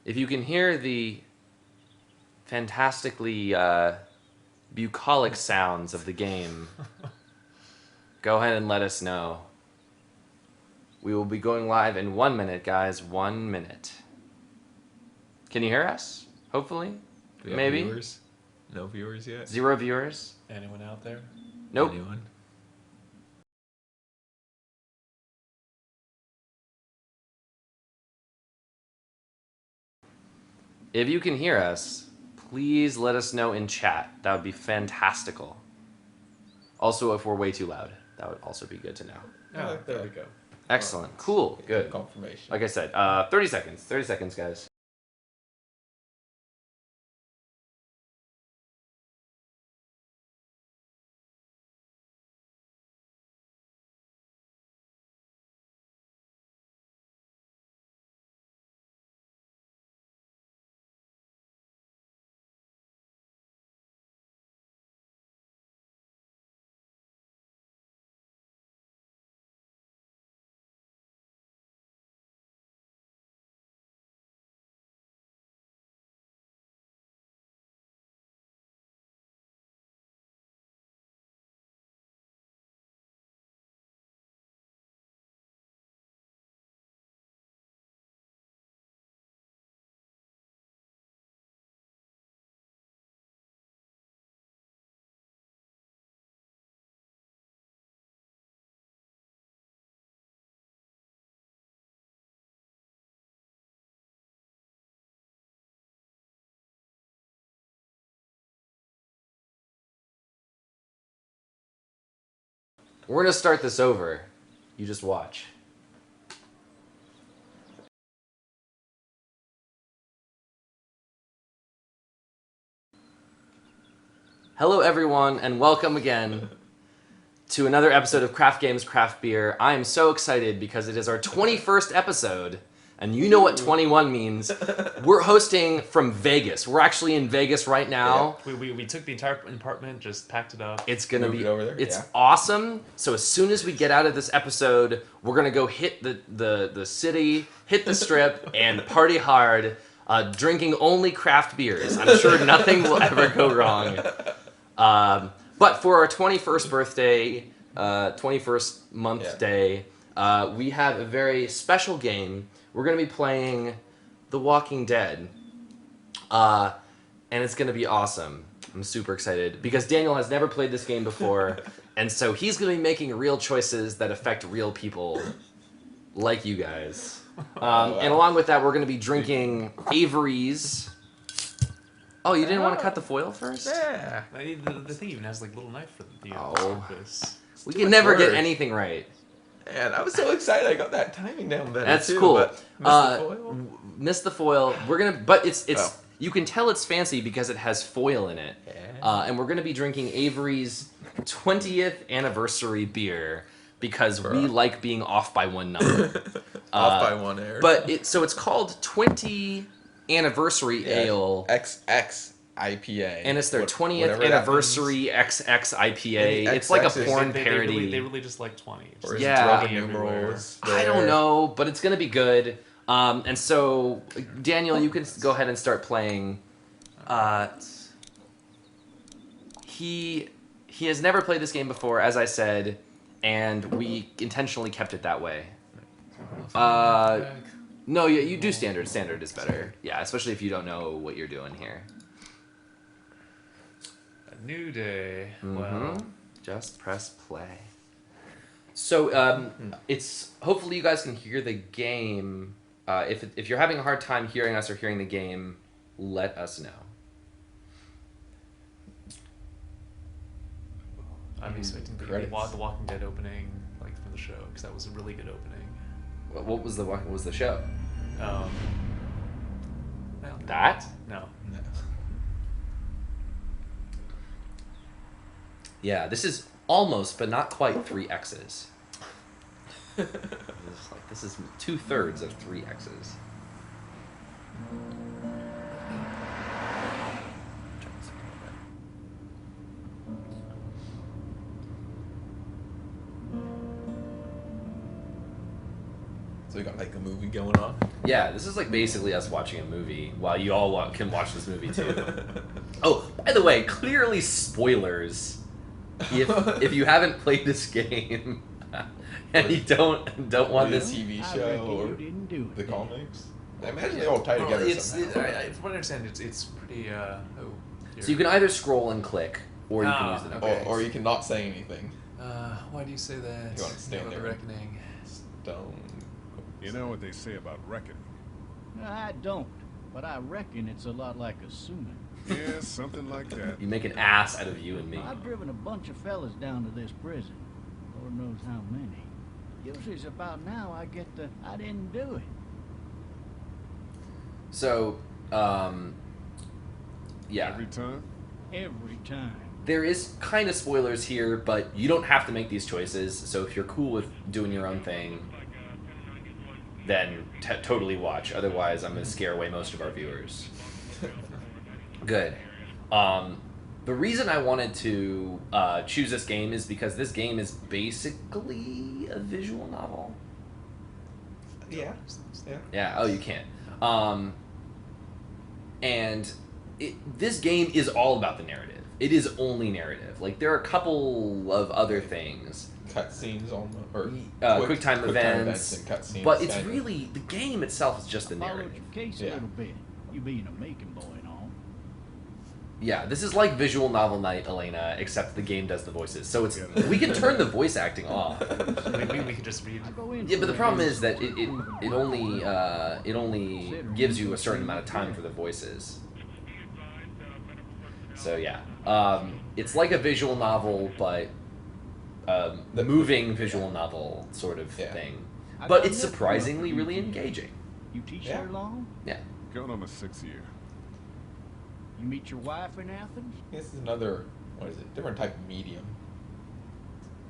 If you can hear the fantastically bucolic sounds of the game, go ahead and let us know. We will be going live in 1 minute, guys. 1 minute. Can you hear us? Hopefully. Do we have Maybe. viewers? No viewers yet? 0 viewers? Anyone out there? Nope. Anyone? If you can hear us, please let us know in chat. That would be fantastical. Also, if we're way too loud, that would also be good to know. Oh, there we go. Excellent. Cool. Good. Confirmation. Like I said, 30 seconds. 30 seconds, guys. We're going to start this over. You just watch. Hello, everyone, and welcome again to another episode of Craft Games, Craft Beer. I am so excited because it is our 21st episode, and you know what 21 means. We're hosting from Vegas. We're actually in Vegas right now. Yeah. We took the entire apartment, just packed it up. It's gonna Moved be it over there? It's Yeah. awesome. So as soon as we get out of this episode, we're gonna go hit the city, hit the strip, and party hard. Drinking only craft beers. I'm sure nothing will ever go wrong. But for our 21st birthday, 21st month day, we have a very special game. We're going to be playing The Walking Dead. And it's going to be awesome. I'm super excited because Daniel has never played this game before. And so he's going to be making real choices that affect real people like you guys. And along with that, we're going to be drinking Avery's. Oh, you didn't want to cut the foil first? Yeah. The thing even has like a little knife for the purpose. We can never get work. anything right. Man, I was so excited I got that timing down better. That's too, cool. But missed the foil? Missed the foil. We're gonna, but it's. Oh. You can tell it's fancy because it has foil in it. Yeah. And we're gonna be drinking Avery's 20th anniversary beer because we like being off by one number. Off by one air. But it's called 20 Anniversary Ale. XX IPA. And it's their 20th whatever that anniversary XX IPA. And It's like a XX is- porn They parody. really just like 20. Or is Yeah. it Roman numerals? I don't know, but it's gonna be good. And so, Daniel, you can go ahead and start playing. He has never played this game before, as I said, and we intentionally kept it that way. No, yeah, you do standard. Standard is better. Yeah, especially if you don't know what you're doing here. A new day. Mm-hmm. Well, Just press play. So it's hopefully you guys can hear the game. If you're having a hard time hearing us or hearing the game, let us know. I'm expecting the Credits. Walking Dead opening, like for the show, because that was a really good opening. What was the show? Well, That? No. No. Yeah, this is almost, but not quite 3 X's. This is 2/3 of 3 X's. So we got like a movie going on. Yeah, this is like basically us watching a movie while you all can watch this movie too. Oh, by the way, clearly spoilers. If you haven't played this game and you don't want the this, TV I show reckon or you didn't do it the then. comics, I imagine they all tie together It's, somehow. from what I understand, it's pretty. so you can either scroll and click, or you can use the okay. Or you can not say anything. Why do you say that? You want to stand About there. The reckoning. Stone. You know what they say about reckoning. No, I don't. But I reckon it's a lot like assuming. Yeah, something like that. You make an ass out of you and me. I've driven a bunch of fellas down to this prison. Lord knows how many. Usually it's about now I get the I didn't do it. So, yeah. Every time? Every time. There is kind of spoilers here, but you don't have to make these choices. So if you're cool with doing your own thing, then totally watch. Otherwise, I'm going to scare away most of our viewers. Good. The reason I wanted to choose this game is because this game is basically a visual novel. Yeah. Yeah. Yeah. Oh, you can't. And this game is all about the narrative. It is only narrative. Like, there are a couple of other things. Cutscenes almost, or Quick time events. and cutscenes. But it's kind of. really, the game itself is just the Followed narrative. your case a Yeah. little bit. You being a making boy and all. Yeah, this is like visual novel night, Elena, except the game does the voices. So it's we can turn the voice acting off. We could just read. I go in Yeah, but the for problem it. is that it only gives you a certain amount of time for the voices. So yeah, it's like a visual novel, but the moving visual novel sort of Yeah. thing. I But got it's enough surprisingly for you. really engaging. You teach Yeah. there long? Yeah. Going on my 6th year. You meet your wife in Athens? This is another, what is it? Different type of medium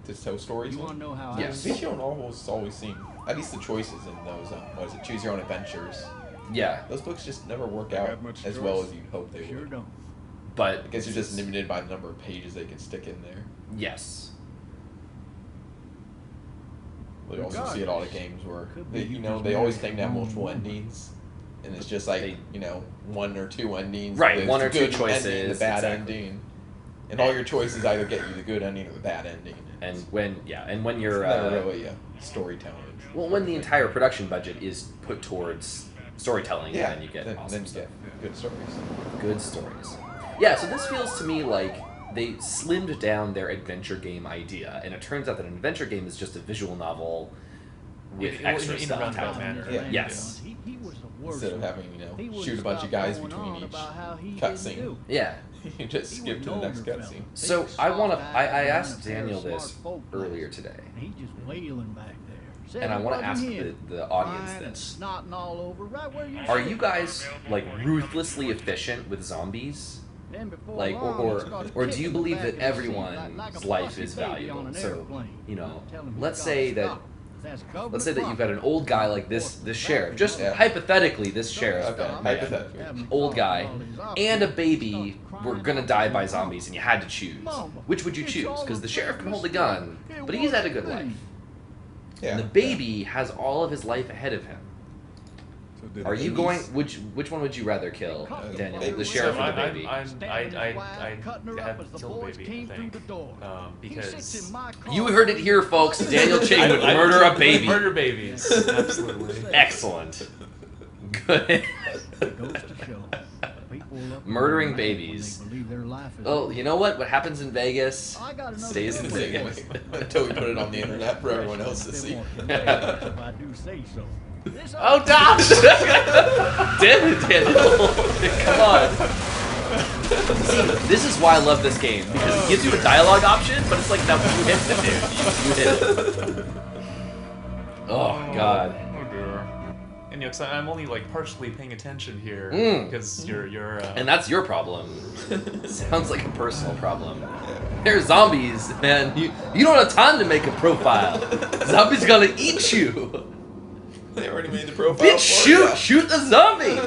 to tell stories. You in. want to know how Yes. Visual novels always seem, at least the choices in those, what is it? Choose Your Own Adventures. Yeah, Those books just never work They out have much as choice. well as you'd hope I they sure would. don't. but I guess you're just limited by the number of pages they can stick in there. yes. But you also see a lot of games where Could be they, you you know, just they always married claim to have a multiple woman. endings, and it's just like They- you know, one or two endings. Right, There's one the or two good ending and choices, the bad exactly. ending, and all your choices either get you the good ending or the bad ending. And when it's you're never really storytelling. well, when the entire production budget is put towards storytelling, Yeah, then you get then awesome you stuff. get good stories. Good stories. Yeah, so this feels to me like they slimmed down their adventure game idea, and it turns out that an adventure game is just a visual novel with In- extra in a stuff. roundabout happening. manner. Yeah. Yes. He was the worst. Instead of one. having He wouldn't shoot a bunch of stop guys going between on each about how he cutscene. didn't do it. Yeah. You just He skip to the was next an older cutscene. fella. So Big, I want to. soft I eyes asked and a pair of Daniel smart this folk earlier glasses. today, And he just wailing back there. Said and I it want to wasn't ask him. the audience Crying and this: snotting all over right where you Are sit. you guys like ruthlessly efficient with zombies? Then before Like, long, or he starts or do kicking you the believe back that of the seat everyone's like a life fussy is baby on valuable? an So, airplane. you know, Tell him he's let's gotta say that. stop. That's government Let's say that you've got an property. old guy like this sheriff, just Yeah. hypothetically, this sheriff, Okay, hypothetically. old guy, and a baby were gonna die by zombies, and you had to choose. Which would you choose? Because the sheriff can hold a gun, but he's had a good life. Yeah. And the baby has all of his life ahead of him. So did Are it- you going? Which one would you rather kill, Daniel? baby. The sheriff or the I'm- baby? I'd Cutting her up have as the killed the boys baby, came I through think. the door. He sits Because in my car. You heard it here, folks. Daniel Ching would I murder a baby. Murder babies. Absolutely. Excellent. Good. It goes to show. People love Murdering when babies. they believe their life is Oh, over. you know what? What happens in Vegas I got another stays in good one. Vegas. Until we put it on the internet for everyone else to see. If I do say so. This Oh, Doc! Damn it, Daniel. Come on. See, this is why I love this game, because it gives you a dialogue option, but it's like, now you hit the dude. You hit it. Oh, God. Oh dear. And you know, 'cause I'm only like partially paying attention here Mm. because you're. And that's your problem. Sounds like a personal problem. They're zombies, man. You don't have time to make a profile. Zombies gonna eat you. They already made the profile. Bitch, for shoot! you. Shoot the zombie!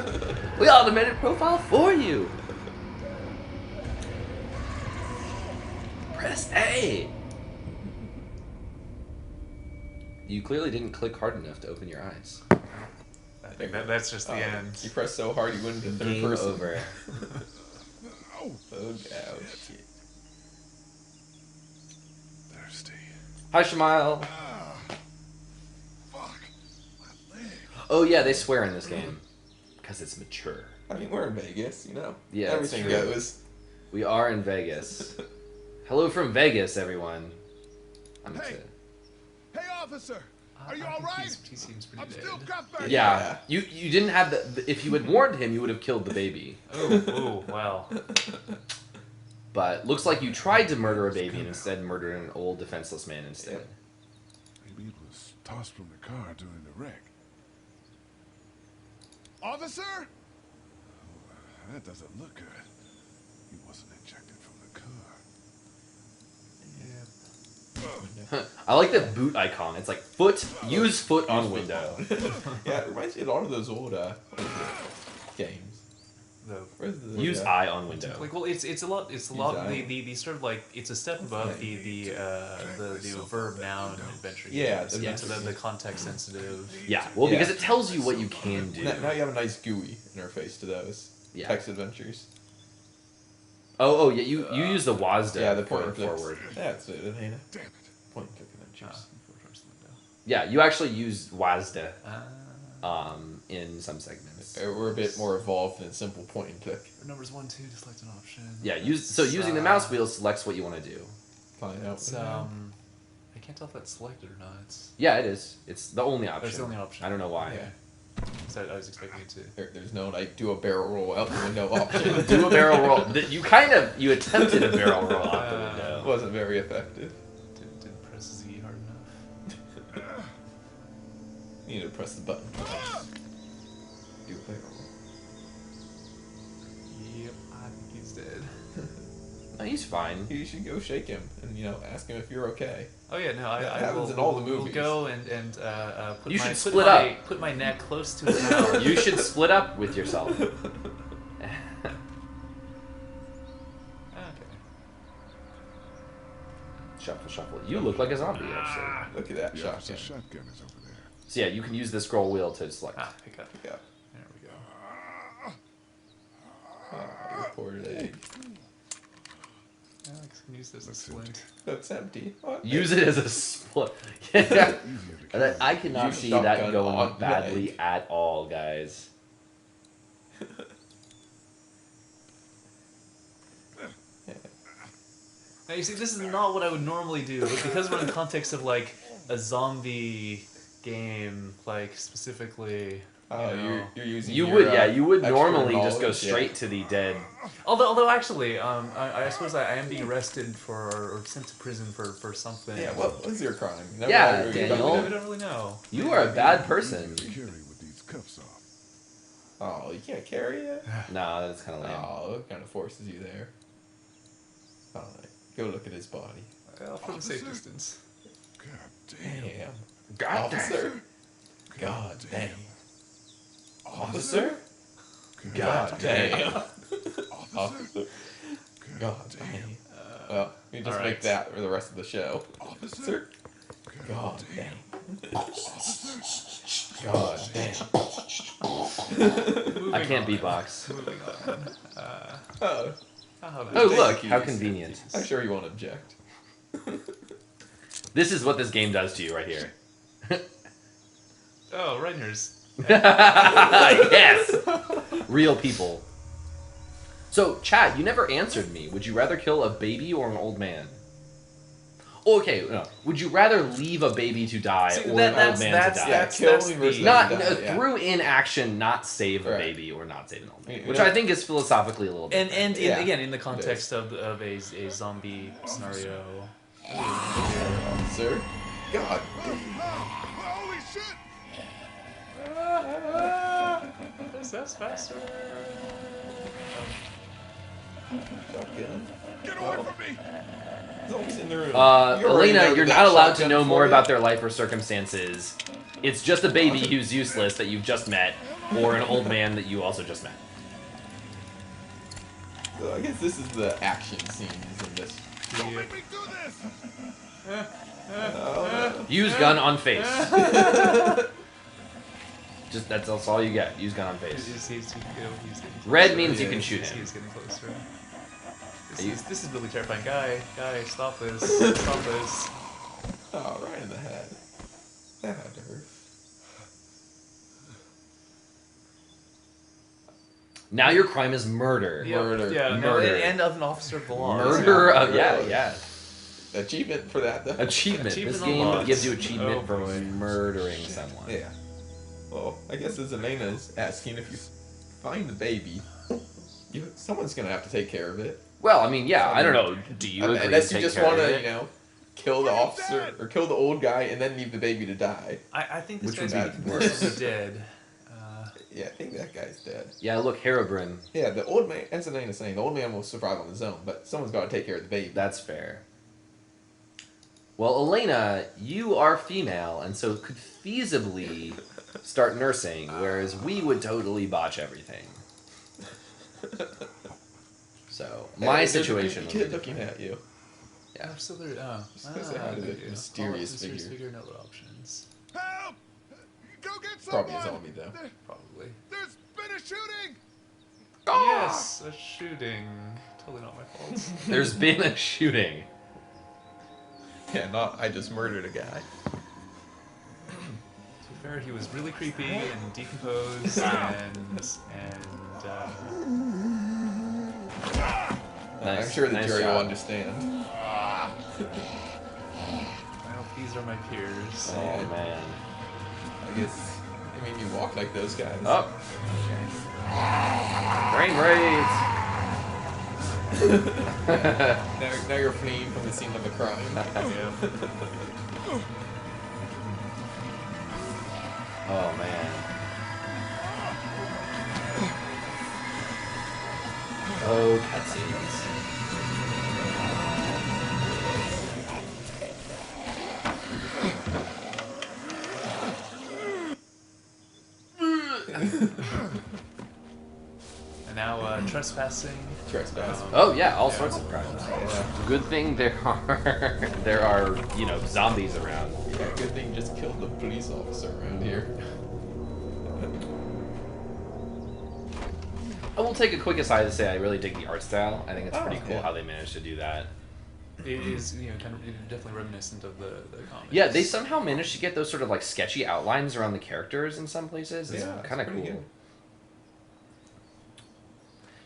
We automated profile for you. Press A. You clearly didn't click hard enough to open your eyes. I think that's just the end. You pressed so hard you went into third Game person. over. Oh, shit. Thirsty. Hi, Shemile. Fuck. My leg. Oh yeah, they swear in this game. Because it's mature. I mean, we're in Vegas, you know? Yeah, that's Everything true. goes. We are in Vegas. Hello from Vegas, everyone. I'm Hey. excited. Hey, officer. Are you I all think right? He seems pretty I'm dead. still cuffed back Yeah, you didn't have the. If you had warned him, you would have killed the baby. Oh, wow. But looks like you tried to murder a baby and instead murdered an old defenseless man instead. Maybe it was tossed from the car during the wreck. Officer? Oh, that doesn't look good. He wasn't ejected from the car. I like the boot icon. It's like foot. Use foot on window. Yeah, it reminds me a lot of those old games. Where's the Use eye on window. Like, well, it's a lot. It's a Use lot. eye. The sort of like it's a step above the verb noun adventure. Yeah, games. the- Into the context sensitive. Yeah, well, Yeah. because it tells you what you can do. Now you have a nice GUI interface to those Yeah. text adventures. Oh, yeah. You use the WASD Yeah, the for point and clicks. forward. That's it, ain't it? Damn it. Point and click adventures. Yeah, you actually use WASD Ah. in some segments. We're a bit more evolved than simple point and click. Numbers 1, 2 to select an option. Yeah, using the mouse wheel selects what you want to do. Find out. It's, I can't tell if that's selected or not. It's Yeah, it is. It's the only option. It's the only option. I don't know why. Yeah. so I was expecting it to. There's no like do a barrel roll out the window option. Do a barrel roll. You attempted a barrel roll out the window. Wasn't very effective. Didn't press Z hard enough. You need to press the button. Do a barrel roll. Yep, I think he's dead. No, he's fine. You should go shake him and ask him if you're okay. Oh yeah, no, That I happens will. in all the We'll movies. go and put You my should put split my, up. Put my neck close to his mouth. You should split up with yourself. Okay. Shuffle, shuffle. You look like a zombie, actually. Look at that The shotgun. officer's shotgun is over there. So yeah, you can use the scroll wheel to select. Ah, pick up. Yeah. There we go. Your poor leg. Alex can use this as a splint. Looks empty. Oh, Use it as a split. Yeah. Easier to carry. I cannot Use see shotgun that going on badly leg. at all, guys. Now you see, this is not what I would normally do, but because we're in the context of like a zombie game, like specifically. Oh, you know. you're using. You your, would, you would extra normally just go knowledge, yeah. straight to the dead. Although actually, I suppose I am being arrested for or sent to prison for something. Yeah, what was your crime? Never Yeah, mind, you're Daniel. We don't really know. You are a bad person. Easier to carry with these cuffs off. Oh, you can't carry it? Nah, that's kind of lame. Oh, it kind of forces you there. Alright, go look at his body. From a safe Officer? distance. God damn. Damn. God Officer? God damn. Officer? God damn. Officer? Officer? God damn. Well, we just All make right. that for the rest of the show. Officer? God damn. Officer? God damn. I can't beatbox. Moving on. Oh, Oh, look, how convenient. I'm sure you won't object. This is what this game does to you right here. Oh, Reiner's. Yes! Real people. So, Chad, you never answered me. Would you rather kill a baby or an old man? Okay, no. Would you rather leave a baby to die See, or an old man to die? Yeah, kill me versus Not die, yeah. through inaction, not save a Right. baby or not save an old man, You which know- I think is philosophically a little bit. And Yeah. again, in the context of a zombie scenario. Officer? God damn. Holy shit! That's faster. Shotgun. Get away from me! He's always in the room. You already Elena, know you're that not allowed to shotgun know for more you? about their life or circumstances. It's just a baby who's useless that you've just met, or an old man that you also just met. So I guess this is the action scenes in this. Don't make me do this! Use gun on face. Just that's all you get. Use gun on face. He's Red means you can shoot him. He's getting closer. This is really terrifying. Guy, stop this. Stop this. Oh, right in the head. That had to hurt. Now your crime is murder. Murder. Yeah, Murder. and of an officer of the law. Murder of yeah. Achievement for that, though. Achievement. This Achievement game unlocked. gives you achievement Oh, for boy. murdering someone. Yeah. Well, I guess as Elena's asking, if you find the baby, someone's gonna have to take care of it. Well, I mean, yeah, I don't know. Do you agree Unless to you take just care want of to, it? you know, kill the officer or kill the old guy and then leave the baby to die. I think this Which guy's would be worse. probably dead. Yeah, I think that guy's dead. Yeah, look, Herobrine. Yeah, the old man, as Elena's saying, the old man will survive on his own, but someone's got to take care of the baby. That's fair. Well, Elena, you are female, and so could feasibly start nursing, whereas we would totally botch everything. So, my situation There's would a be kid looking different. at you. Yeah. So there. Just gonna say hi to the thank you. mysterious Mysterious figure. figure. No other options. Help! Go get Probably a someone! zombie, though. Probably. There's been a shooting! Yes, a shooting. Totally not my fault. There's been a shooting. Yeah, not I just murdered a guy. To be fair, he was really creepy and decomposed and Nice, I'm sure the nice jury will job. understand. well, these are my peers. Oh, man. I guess it made me walk like those guys. Oh. Brain raids. Now you're fleeing from the scene of the crime. Yeah. Oh, man. Oh, cutscenes. And now trespassing. Trespass. Oh yeah, all sorts of crimes. Yeah. Good thing there are zombies around. Yeah, good thing you just killed the police officer around here. I will take a quick aside to say I really dig the art style. I think it's pretty cool yeah. how they managed to do that. It is, kind of definitely reminiscent of the comics. Yeah, they somehow managed to get those sort of like sketchy outlines around the characters in some places. It's Yeah, kind of it's cool. pretty good.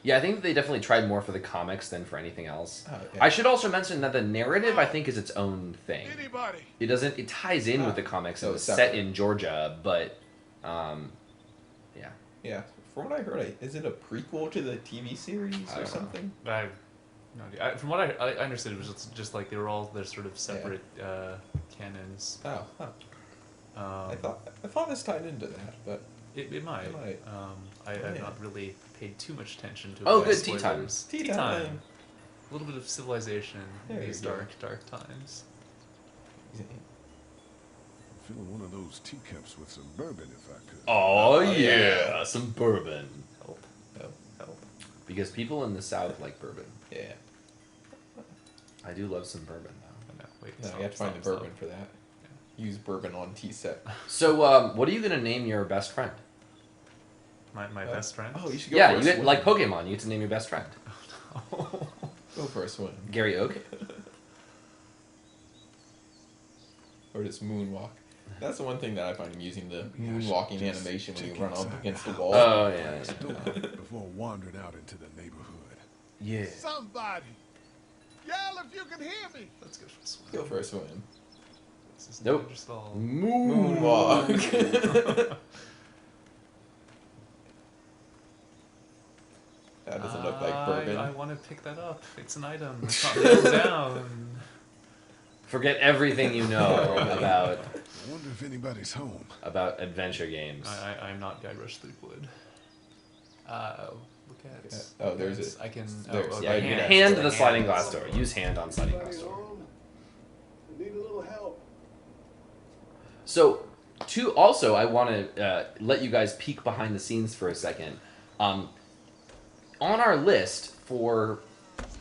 Yeah, I think they definitely tried more for the comics than for anything else. Oh, yeah. I should also mention that the narrative I think is its own thing. Anybody? It ties in with the comics So and it's it's set separate. in Georgia, but yeah. Yeah, from what I heard, is it a prequel to the TV series I or don't know. something? I have no idea. From what I understood, it was just like they were all their sort of separate canons. Oh, huh. Um, I thought this tied into that, but it might. It might. I've Yeah. not really paid too much attention to. Oh, the good, spoilers. tea time. Tea time. A little bit of civilization in There these you go. dark times. Filling one of those teacups with some bourbon if I could. Oh, yeah. yeah, some bourbon. Help. Because people in the South like bourbon. Yeah. I do love some bourbon though. Oh, no, wait, No, stop, you have to find stop, the bourbon stop. for that. Use bourbon on tea set. So, what are you gonna name your best friend? My best friend. Oh, you should go Yeah, for you a get swim. like Pokemon. You get to name your best friend. Go for a swim. Gary Oak. Or just moonwalk. That's the one thing that I find amusing, the moonwalking animation when you run up against the wall. Oh yeah. Before wandering out into the neighborhood. Yeah. Somebody! Yell if you can hear me! Let's go for a swim. Go for a swim. This is Nope. just all... Moonwalk. That doesn't look like bourbon. I want to pick that up. It's an item. It's not nailed down. Forget everything you know about I wonder if anybody's home. adventure games. I'm not Guybrush Threepwood. Look at. Oh, there's it. it. I can. There's- Oh, Yeah, okay, you yeah. hand the sliding glass door. Use hand on sliding glass door. Need a little help. So, I want to let you guys peek behind the scenes for a second. On our list for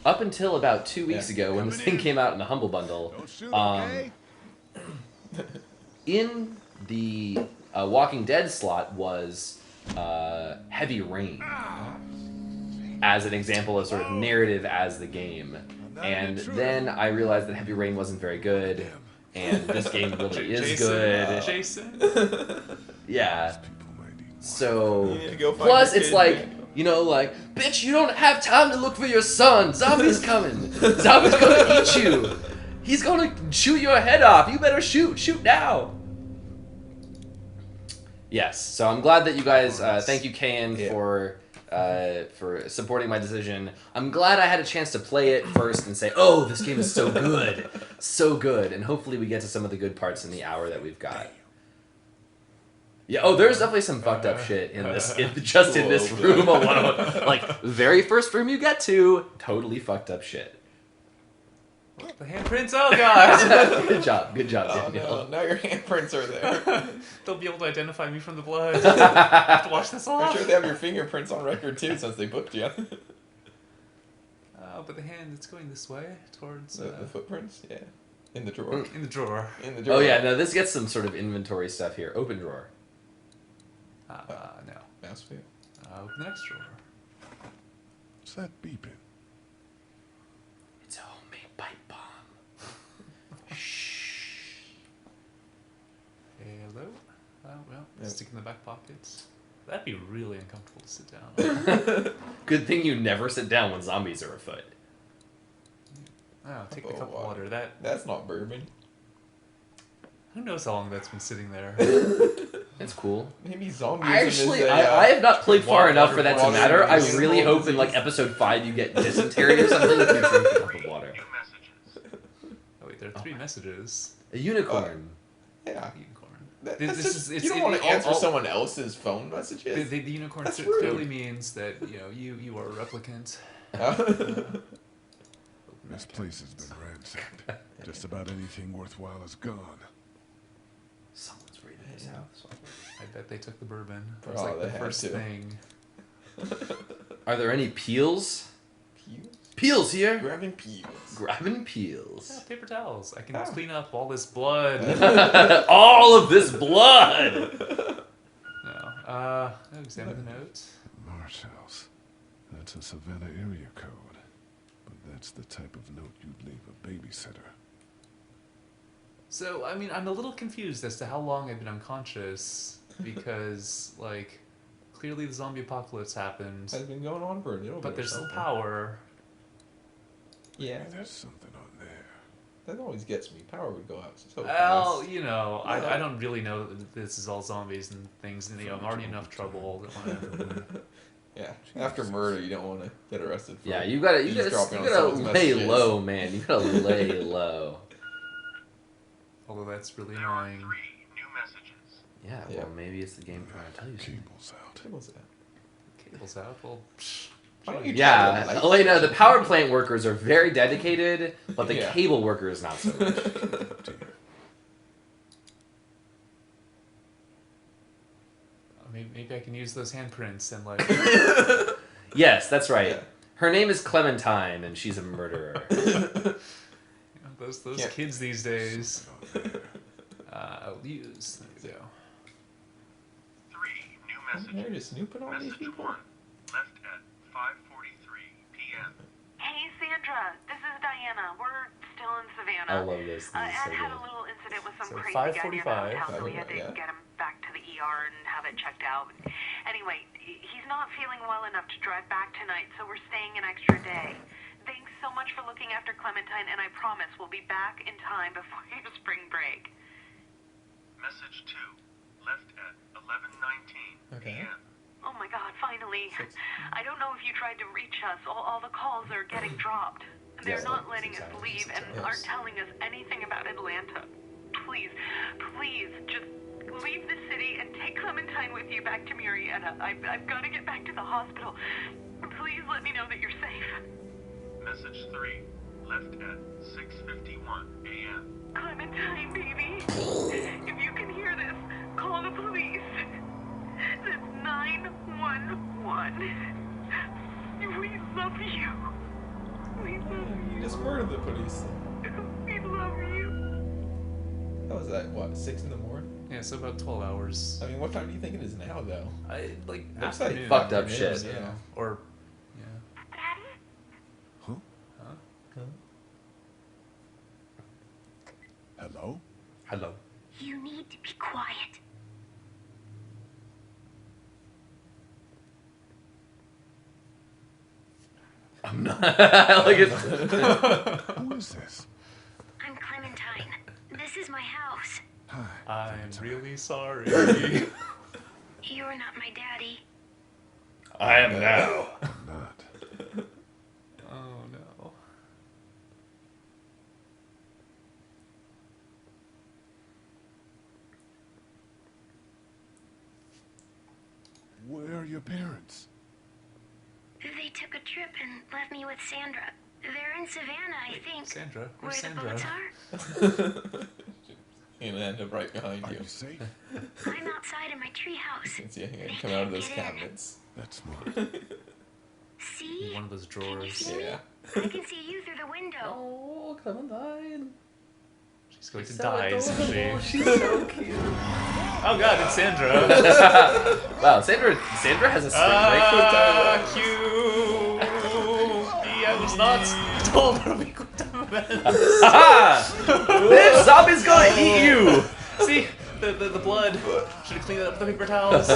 up until about 2 weeks Yeah. ago, when this thing came out in the Humble Bundle, Don't shoot, okay? In the Walking Dead slot was Heavy Rain as an example of sort of narrative as the game. And then I realized that Heavy Rain wasn't very good, and this game really is good. Jason. Yeah. People might eat So, You need to go find plus your it's kid, like, Daniel. you know, like, bitch, you don't have time to look for your son. Zombie's coming. Zombie's gonna eat you. He's gonna shoot your head off. You better shoot. Shoot now. Yes. So I'm glad that you guys. Thank you, Kayan, for supporting my decision. I'm glad I had a chance to play it first and say, "Oh, this game is so good, so good," and hopefully we get to some of the good parts in the hour that we've got. Yeah. Oh, there's definitely some fucked up shit in this, just in this room alone. Like very first room you get to, totally fucked up shit. The handprints. Oh god. Good job, Oh, Daniel. no, now your handprints are there. They'll be able to identify me from the blood. I have to wash this I'm off. sure they have your fingerprints on record too, since they booked you. But the hand, it's going this way towards The footprints, yeah, in the drawer. in the drawer. In the drawer. Oh yeah, no, this gets some sort of inventory stuff here. Open drawer. No. Mouse wheel. Open the next drawer. What's that beeping? It's a homemade pipe bomb. Hello. Oh well, Yep. stick in the back pockets. That'd be really uncomfortable to sit down on. Good thing you never sit down when zombies are afoot. Oh, take the Oh, cup of wow. water. That That's not bourbon. who knows how long that's been sitting there. It's cool. Maybe zombies. Actually, I have not played far water- enough for that to water matter. I disease. really hope in like episode 5 you get dysentery or something if you drink a cup of water. Oh wait, there are 3 messages. A unicorn. Yeah. Unicorn. That, This that's is- just, it's- you don't it- want it- to answer all- someone else's phone messages. The unicorn That's rude. clearly means that you are a replicant. This place has been ransacked. Just about anything worthwhile is gone. Someone's raided his house. I bet they took the bourbon. It Oh, was like they the had first to. thing. Are there any peels? Peels? Peels here. Grabbing peels. Grabbing Yeah, peels. paper towels. I can Ah. clean up all this blood. All of this blood. No. Examine the note. Marsh House. That's a Savannah area code. But that's the type of note you'd leave a babysitter. So, I mean, I'm a little confused as to how long I've been unconscious because, like, clearly the zombie apocalypse happened, Has been going on for a little bit. but or there's still something. power. Yeah. Maybe there's something on there. That always gets me. Power would go out so Well, fast. you know, I don't really know that this is all zombies and things, and, I'm already enough trouble. Yeah. After murder, you don't want to get arrested for Yeah, you gotta eavesdropping on someone's lay messages. low, man. You gotta lay low. Although that's really annoying. Yeah, Yeah. well, maybe it's the game trying to tell you something. Cable's out. Cable's out. Cable's out. Well, psh, Why don't you Yeah, try to light Elena, the switch? power plant workers are very dedicated, but the Yeah. cable workers not so much. maybe I can use those handprints and, like, Yes, that's right. Yeah. Her name is Clementine, and she's a murderer. those Yeah. kids these days. Something on there. I'll use. There you go. 3 new They're messages. just snooping on these Message people. 1 left at 5:43 p.m. Hey, Sandra. This is Diana. We're still in Savannah. I love this. This is so Ed had a good. little incident with some So crazy guy near the 5:45. hotel, so we had to 5:45, yeah. get him back to the ER and have it checked out. Anyway, he's not feeling well enough to drive back tonight, so we're staying an extra day. Thanks so much for looking after Clementine, and I promise we'll be back in time before your spring break. Message 2 left at 11:19 Okay. p.m. Oh my God, finally. I don't know if you tried to reach us. All the calls are getting dropped. They're Yes, not that's letting us exactly leave what and it is. aren't telling us anything about Atlanta. Please, just leave the city and take Clementine with you back to Murrieta. I've got to get back to the hospital. Please let me know that you're safe. Message 3 left at 6:51 a.m. Clementine, baby. If you can hear this, call the police. That's 911. We love you. We love You just murdered the police. you. We love you. That was that? What, 6 in the morning? Yeah, so about 12 hours. I mean, what time do you think it is now, though? I like Looks like afternoon. fucked up afternoon, shit. Yeah. Or yeah. Huh? Huh? Hello? Hello. You need to be quiet. I'm not. Like it's. Who is this? I'm Clementine. This is my house. Hi. I'm really sorry. You're not my daddy. I am now. I'm not. Oh no. Where are your parents? They took a trip and left me with Sandra. They're in Savannah, I think. Sandra, Where where's the Sandra? bullets are? He'll end up right behind Are you. you safe? I'm outside in my treehouse. You can see him come out of those cabinets. That's smart. See? One of those Can you drawers. see me? Yeah. I can see you through the window. Oh, Clementine. She's going to So die, isn't she? adorable. She's so cute. Oh god, it's Sandra. Wow, Sandra has a string right Cute. I was not told her we could do this. Haha! This zombie's gonna eat you! See, the blood. Should have cleaned that up with the paper towels.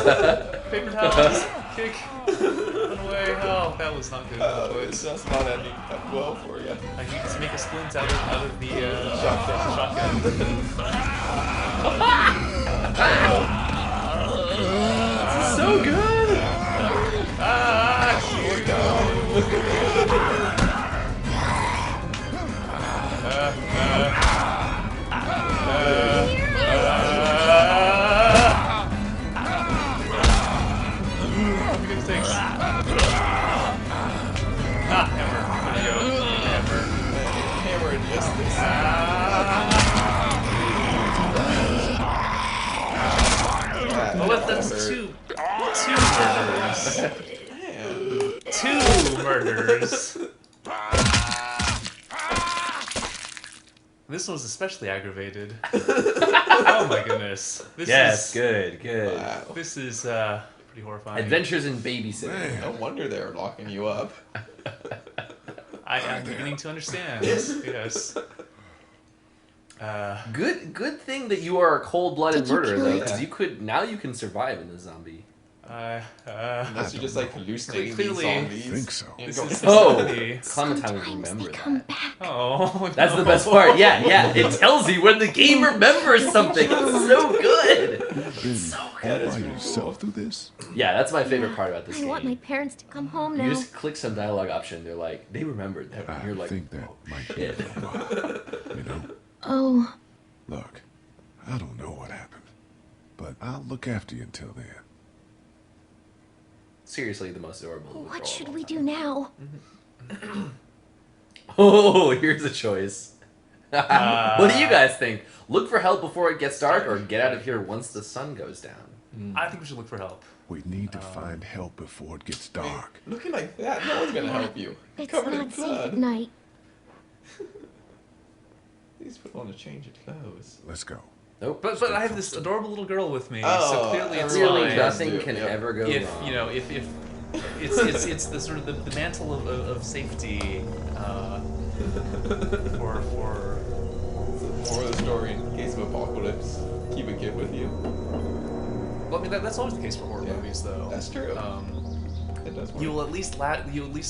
Paper towels. Kick. Run away. Oh, that was not good. It's just not ending up well for you. I need to make a splint out of the Shotgun. So good! Hammer and just this. Well, that's two murders. Man. 2 murders. This one's especially aggravated. Oh my goodness. This Yes, is good. Wow. This is pretty horrifying. Adventures in babysitting. Man. No wonder they're locking you up. I am beginning to understand. Yes. Good thing that you are a cold-blooded Did you murderer, kill though, it? because you can survive in the zombie. Unless you're just like hallucinating Clearly- these I zombies. think so. And This go- is Oh, zombie. Clementine will Sometimes remember they come that. back. Oh, That's no. the best part. Yeah. It tells you when the game remembers something. It's so good. You've been So all good. by yourself through this? Yeah, that's my favorite part about this I want my game. parents to come home You now. just click some dialogue option. They're like, they remembered that. And I you're like, think that oh, might be shit. a while. You know? Oh, Look, I don't know what happened, but I'll look after you until then. Seriously, the most adorable. what withdrawal should of we all do time. now? Oh, here's a choice. What do you guys think? Look for help before it gets dark, or get out of here once the sun goes down? I think we should look for help. We need to find help before it gets dark. Looking like that, no one's gonna help you. It's Covered in not safe at blood. night. These put on a change of clothes. Let's go. Nope. But I have this adorable little girl with me, so Oh, clearly it's Clearly, fine. nothing can Yep. ever go If wrong. you know, if it's the sort of the mantle of safety for More of the story in case of apocalypse. Keep a kid with you. well, I mean that's always the case for horror Yeah, movies, though. that's true. It does work. You will at least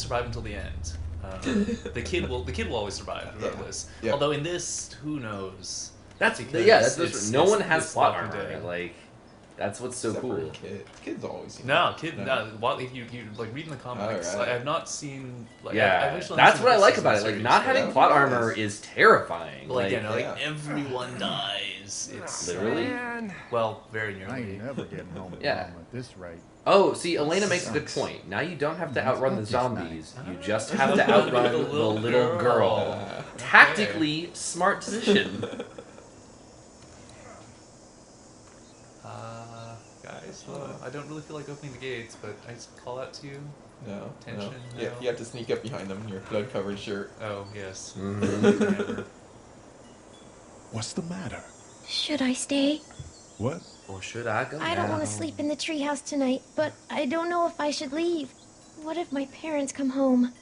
survive until the end. The kid will always survive regardless. Yeah. Although in this, who knows? That's Because that's it's- no one it's- has it's plot Walking armor. Dead. Like, that's what's so Except for cool. a kid. Kids always seem No, like- kid. No. While if you like reading the comics, Alright. I've not seen. Like, Yeah, I've actually not that's seen what I the like first about it. season Like, series, not but- having that plot was armor nice. is terrifying. Like, you know, like yeah. everyone dies. It's literally. well, very I ain't nearly. never getting home to Yeah. mom at this rate. Oh, see, Elena makes a good point. Now you don't have to outrun the zombies. You just have to outrun the little girl. Tactically smart decision. Guys, I don't really feel like opening the gates, but I just call out to you. No. Tension, No. Yeah, no. you have to sneak up behind them in your blood-covered shirt. Oh yes. Mhm. Never. What's the matter? Should I stay? What? Or should I go I don't want now? to sleep in the treehouse tonight, but I don't know if I should leave. What if my parents come home?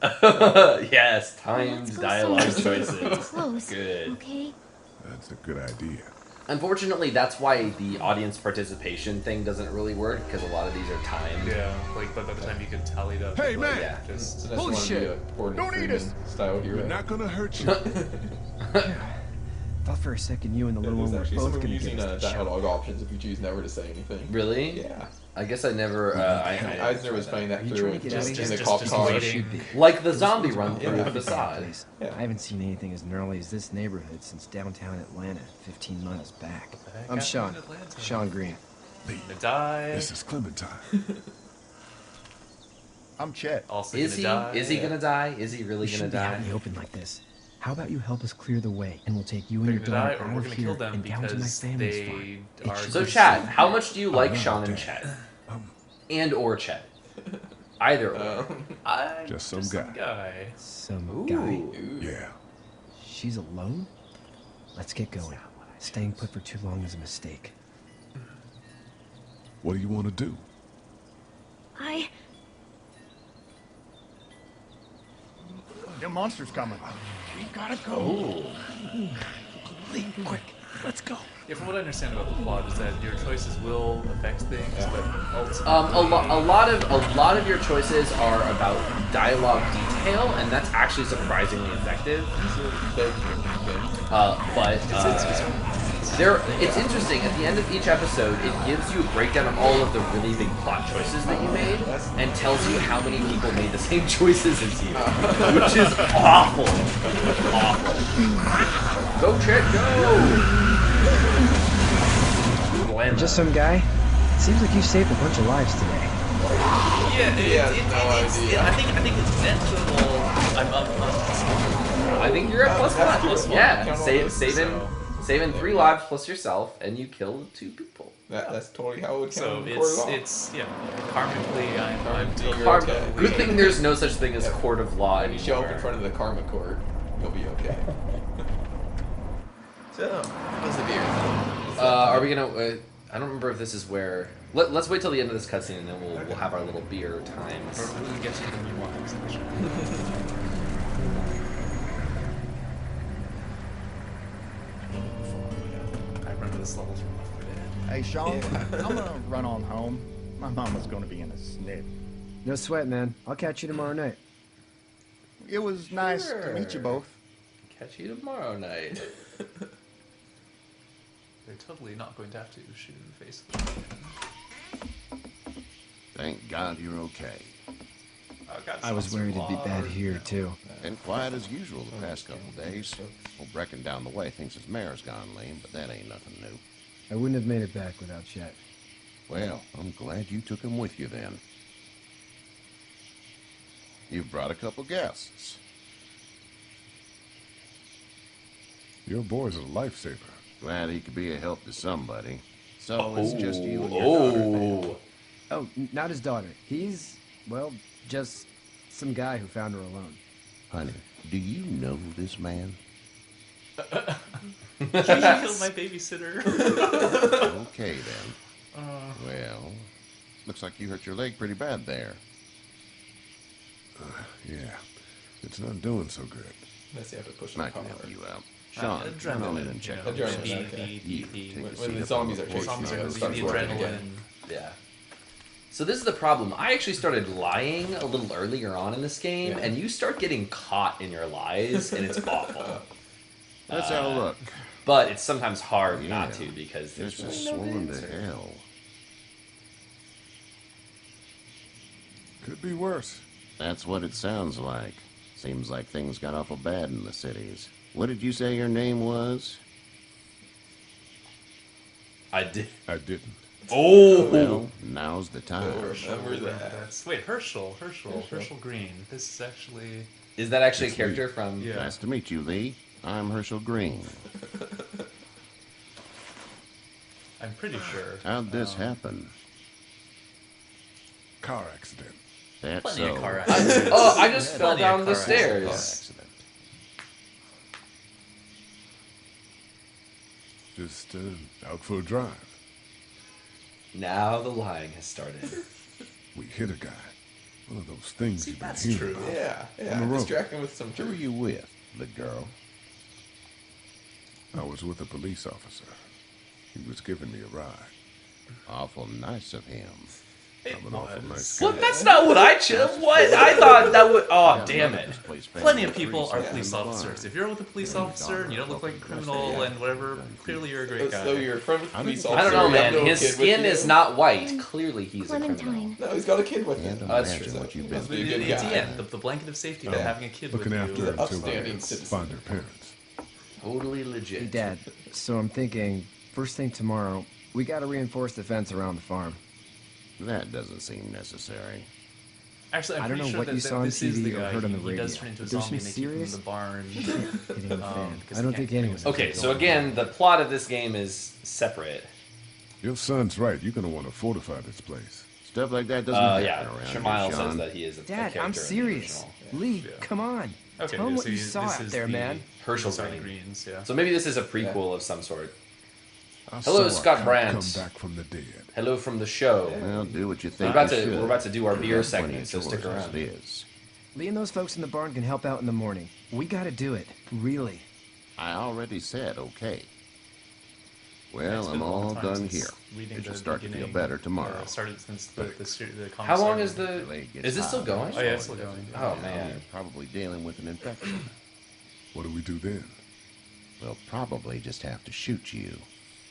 Yes, Let's timed go dialogue somewhere choices. close. Good. Okay. That's a good idea. Unfortunately, that's why the audience participation thing doesn't really work, because a lot of these are timed. Yeah, like, but by the time you can tally it up, Hey, like, man! Yeah. just So that's one of the Gordon Don't eat Freeman us. style hero. We're not gonna hurt you. Thought for a second you and the little There's one were actually both some gonna using give us the show. dialogue options if you choose never to say anything. Really? Yeah. I guess I never. Eisner was playing that Are you through trying to get out of just here? in the Just cop car. waiting. Like the zombie run through Yeah. the facade. Yeah. I haven't seen anything as gnarly as this neighborhood since downtown Atlanta, 15 miles back. the heck I'm happened Sean. in Atlanta? Sean Green. Gonna die. This is Clementine. I'm Chet. Also Is gonna he? die. Is he gonna die? Is he really We gonna shouldn't be out die? in the open like this. How about you help us clear the way, and we'll take you and your They're gonna daughter die, or out we're of gonna here kill them and down to my because family's they farm. are. It should So, be Chat, safe. how much do you like no, Sean and Dad. Chet? And/or Chet? Either or. I'm Just some guy. Some guy. Ooh. Yeah. She's alone? Let's get going. Staying put for too long is a mistake. What do you want to do? The monster's coming. We gotta go. Ooh. Quick, let's go. Yeah, from what I understand about the plot is that your choices will affect things, but ultimately, A lot of your choices are about dialogue detail, and that's actually surprisingly effective. It's interesting. At the end of each episode, it gives you a breakdown of all of the really big plot choices that you made, and tells you how many people made the same choices as you, which is awful. Awful. Go, Chet, go! Just some guy? Seems like you saved a bunch of lives today. I think it's intentional. I think you're at +1. Plus one. Yeah, Count all saving 3 lives plus yourself, and you killed 2 people. That's totally how it would count. So in court of law. it's karmically I'm You're Karma. okay. Good thing there's no such thing as court of law When you show up in anymore. front of the karma court, you'll be okay. So, how's the beer? Are we gonna? I don't remember if this is where. Let's wait till the end of this cutscene, and then we'll have our little beer times. Or we can get you the new wines, actually. I remember this level from Left 4 Dead. Hey, Sean, I'm gonna run on home. My mama's gonna be in a snip. No sweat, man. I'll catch you tomorrow night. It was nice to meet you both. Catch you tomorrow night. They're totally not going to have to shoot in the face. Thank God you're okay. Oh, God, I was worried it'd be bad here, too. Been quiet as usual the past couple days. Well, Brecken down the way thinks his mare's gone lame, but that ain't nothing new. I wouldn't have made it back without Chet. Well, I'm glad you took him with you then. You've brought a couple guests. Your boy's a lifesaver. Glad he could be a help to somebody. So it's just you and your daughter now. Oh, not his daughter. He's, well, just some guy who found her alone. Honey, do you know this man? You killed my babysitter. Okay, then. Well, looks like you hurt your leg pretty bad there. Yeah. It's not doing so good. Unless you have to push I the car. can help you out. Sean, come on in and check out Adrenaline, the okay. station. You take a When seat the up zombies on are the chasing porch. you, the it starts working again. adrenaline. Yeah. So this is the problem. I actually started lying a little earlier on in this game, and you start getting caught in your lies, and it's awful. That's how look. But it's sometimes hard not Yeah. to because This there's is no swollen to answer. hell. Could be worse. That's what it sounds like. Seems like things got awful bad in the cities. What did you say your name was? I did. I didn't. Oh! Well, now's the time. Remember that. Wait, Herschel Green. This is actually. Is that actually a It's character from? Yeah. Nice to meet you, Lee. I'm Herschel Green. I'm pretty sure. How'd this happen? Car accident. That's Plenty of so. car accidents. I just fell Plenty of down the car stairs. Accident. Just out for a drive. Now the lying has started. We hit a guy. One of those things you've been That's hearing true. about. Yeah. On the road. Distracting with some Who were you with? The girl? I was with a police officer. He was giving me a ride. Awful nice of him. I'm an awful nice guy. What? That's not what I chose. What? I thought that would. Oh, damn it. Plenty of people are police officers. If you're with a police officer and you don't look like a criminal and whatever, clearly you're a great guy. So you're a friend with the police officer. I don't know, you have man. no His kid with skin you. is not white. Clearly, he's a criminal. Clementine. No, he's got a kid with him. Can't That's imagine true. what you've been Must be a through. good It's guy. the blanket of safety of having a kid Looking with after you. her until upstanding they citizen. find their parents. Totally legit. Hey, Dad, so I'm thinking, first thing tomorrow, we gotta reinforce the fence around the farm. That doesn't seem necessary. Actually, I'm I don't pretty know sure what that you saw on this is the TV or guy. heard on the He does radio. turn into a There's zombie some and they keep him in serious the barn. hitting the fan. because I don't they think can't anyone's do Okay, it. so again, the plot of this game is separate. Your son's right. You're going to want to fortify this place. Stuff like that doesn't happen Yeah, around Shamile here, says Sean. that he is a Dad, character I'm in the serious. original. Lee, come on. Okay, Tell him what so you saw this out is there, the man. Herschel Sorry, Green. Greens, yeah. So maybe this is a prequel of some sort. I Hello, saw a Scott cop Brandt. come back from the dead. Hello from the show. Well, do what you We're think about you to should. we're about to do our beer We've got plenty segment, of so stick chores as around. it is. Lee and those folks in the barn can help out in the morning. We gotta do it. Really. I already said okay. Well, It's been I'm a long all time done since here. reading It should the start to feel beginning, better tomorrow. Started since the comic How long is started. the? Leg gets Is this still hot. going? Oh yeah, it's still going. Oh Now man. You're probably dealing with an infection. What do we do then? We'll probably just have to shoot you.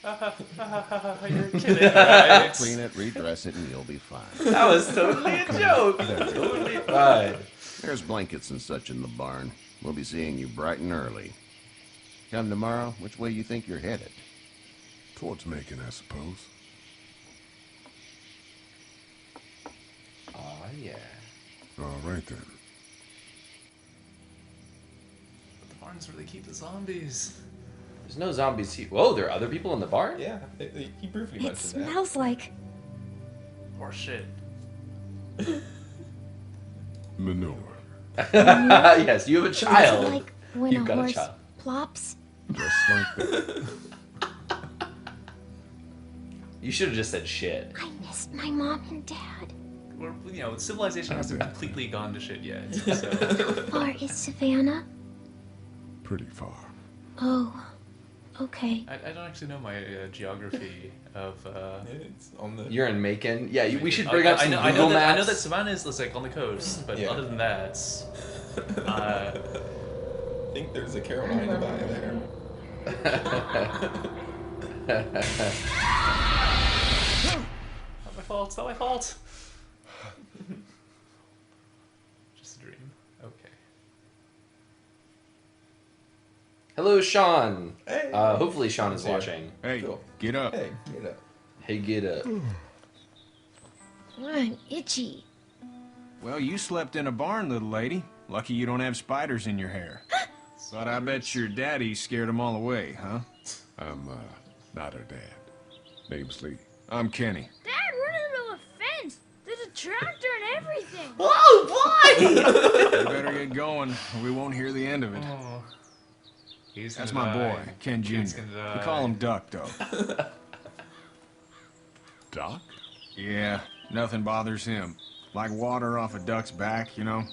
You're kidding, right? Clean it, redress it, and you'll be fine. That was totally a joke. Totally fine. There's blankets and such in the barn. We'll be seeing you bright and early. Come tomorrow, which way you think you're headed? Towards Macon, I suppose. Oh yeah. All right then. The barn's where they keep the zombies. There's no zombies here. Whoa, there are other people in the barn? Yeah, he briefly It mentioned that. smells like. Or shit. Manure. Yes, you have a child. Like when You've a got a horse child. plops. Just like that. You should have just said shit. I missed my mom and dad. Civilization hasn't completely gone to shit yet. So. How far is Savannah? Pretty far. Oh, okay. I don't actually know my geography of. It's on the. You're in Macon. Yeah, we should bring up some I Google know Maps. I know that Savannah is like on the coast, but Yeah. other than that, I think there's a Carolina by there. not my fault. It's not my fault. Just a dream. Okay. Hello, Sean. Hey. Hopefully Sean is Here. watching. Hey, Cool. get up. Hey, get up. Hey, get up. I'm itchy. Well, you slept in a barn, little lady. Lucky you don't have spiders in your hair. But I bet your daddy scared them all away, huh? I'm not her dad. Name's Lee. I'm Kenny. Dad, we're into a fence. There's a tractor and everything. Whoa, why? You better get going, or we won't hear the end of it. Oh. He's That's gonna my die. boy, Ken Jr. Kid's gonna die. We call him Duck, though. Doc? Yeah, nothing bothers him. Like water off a duck's back, you know?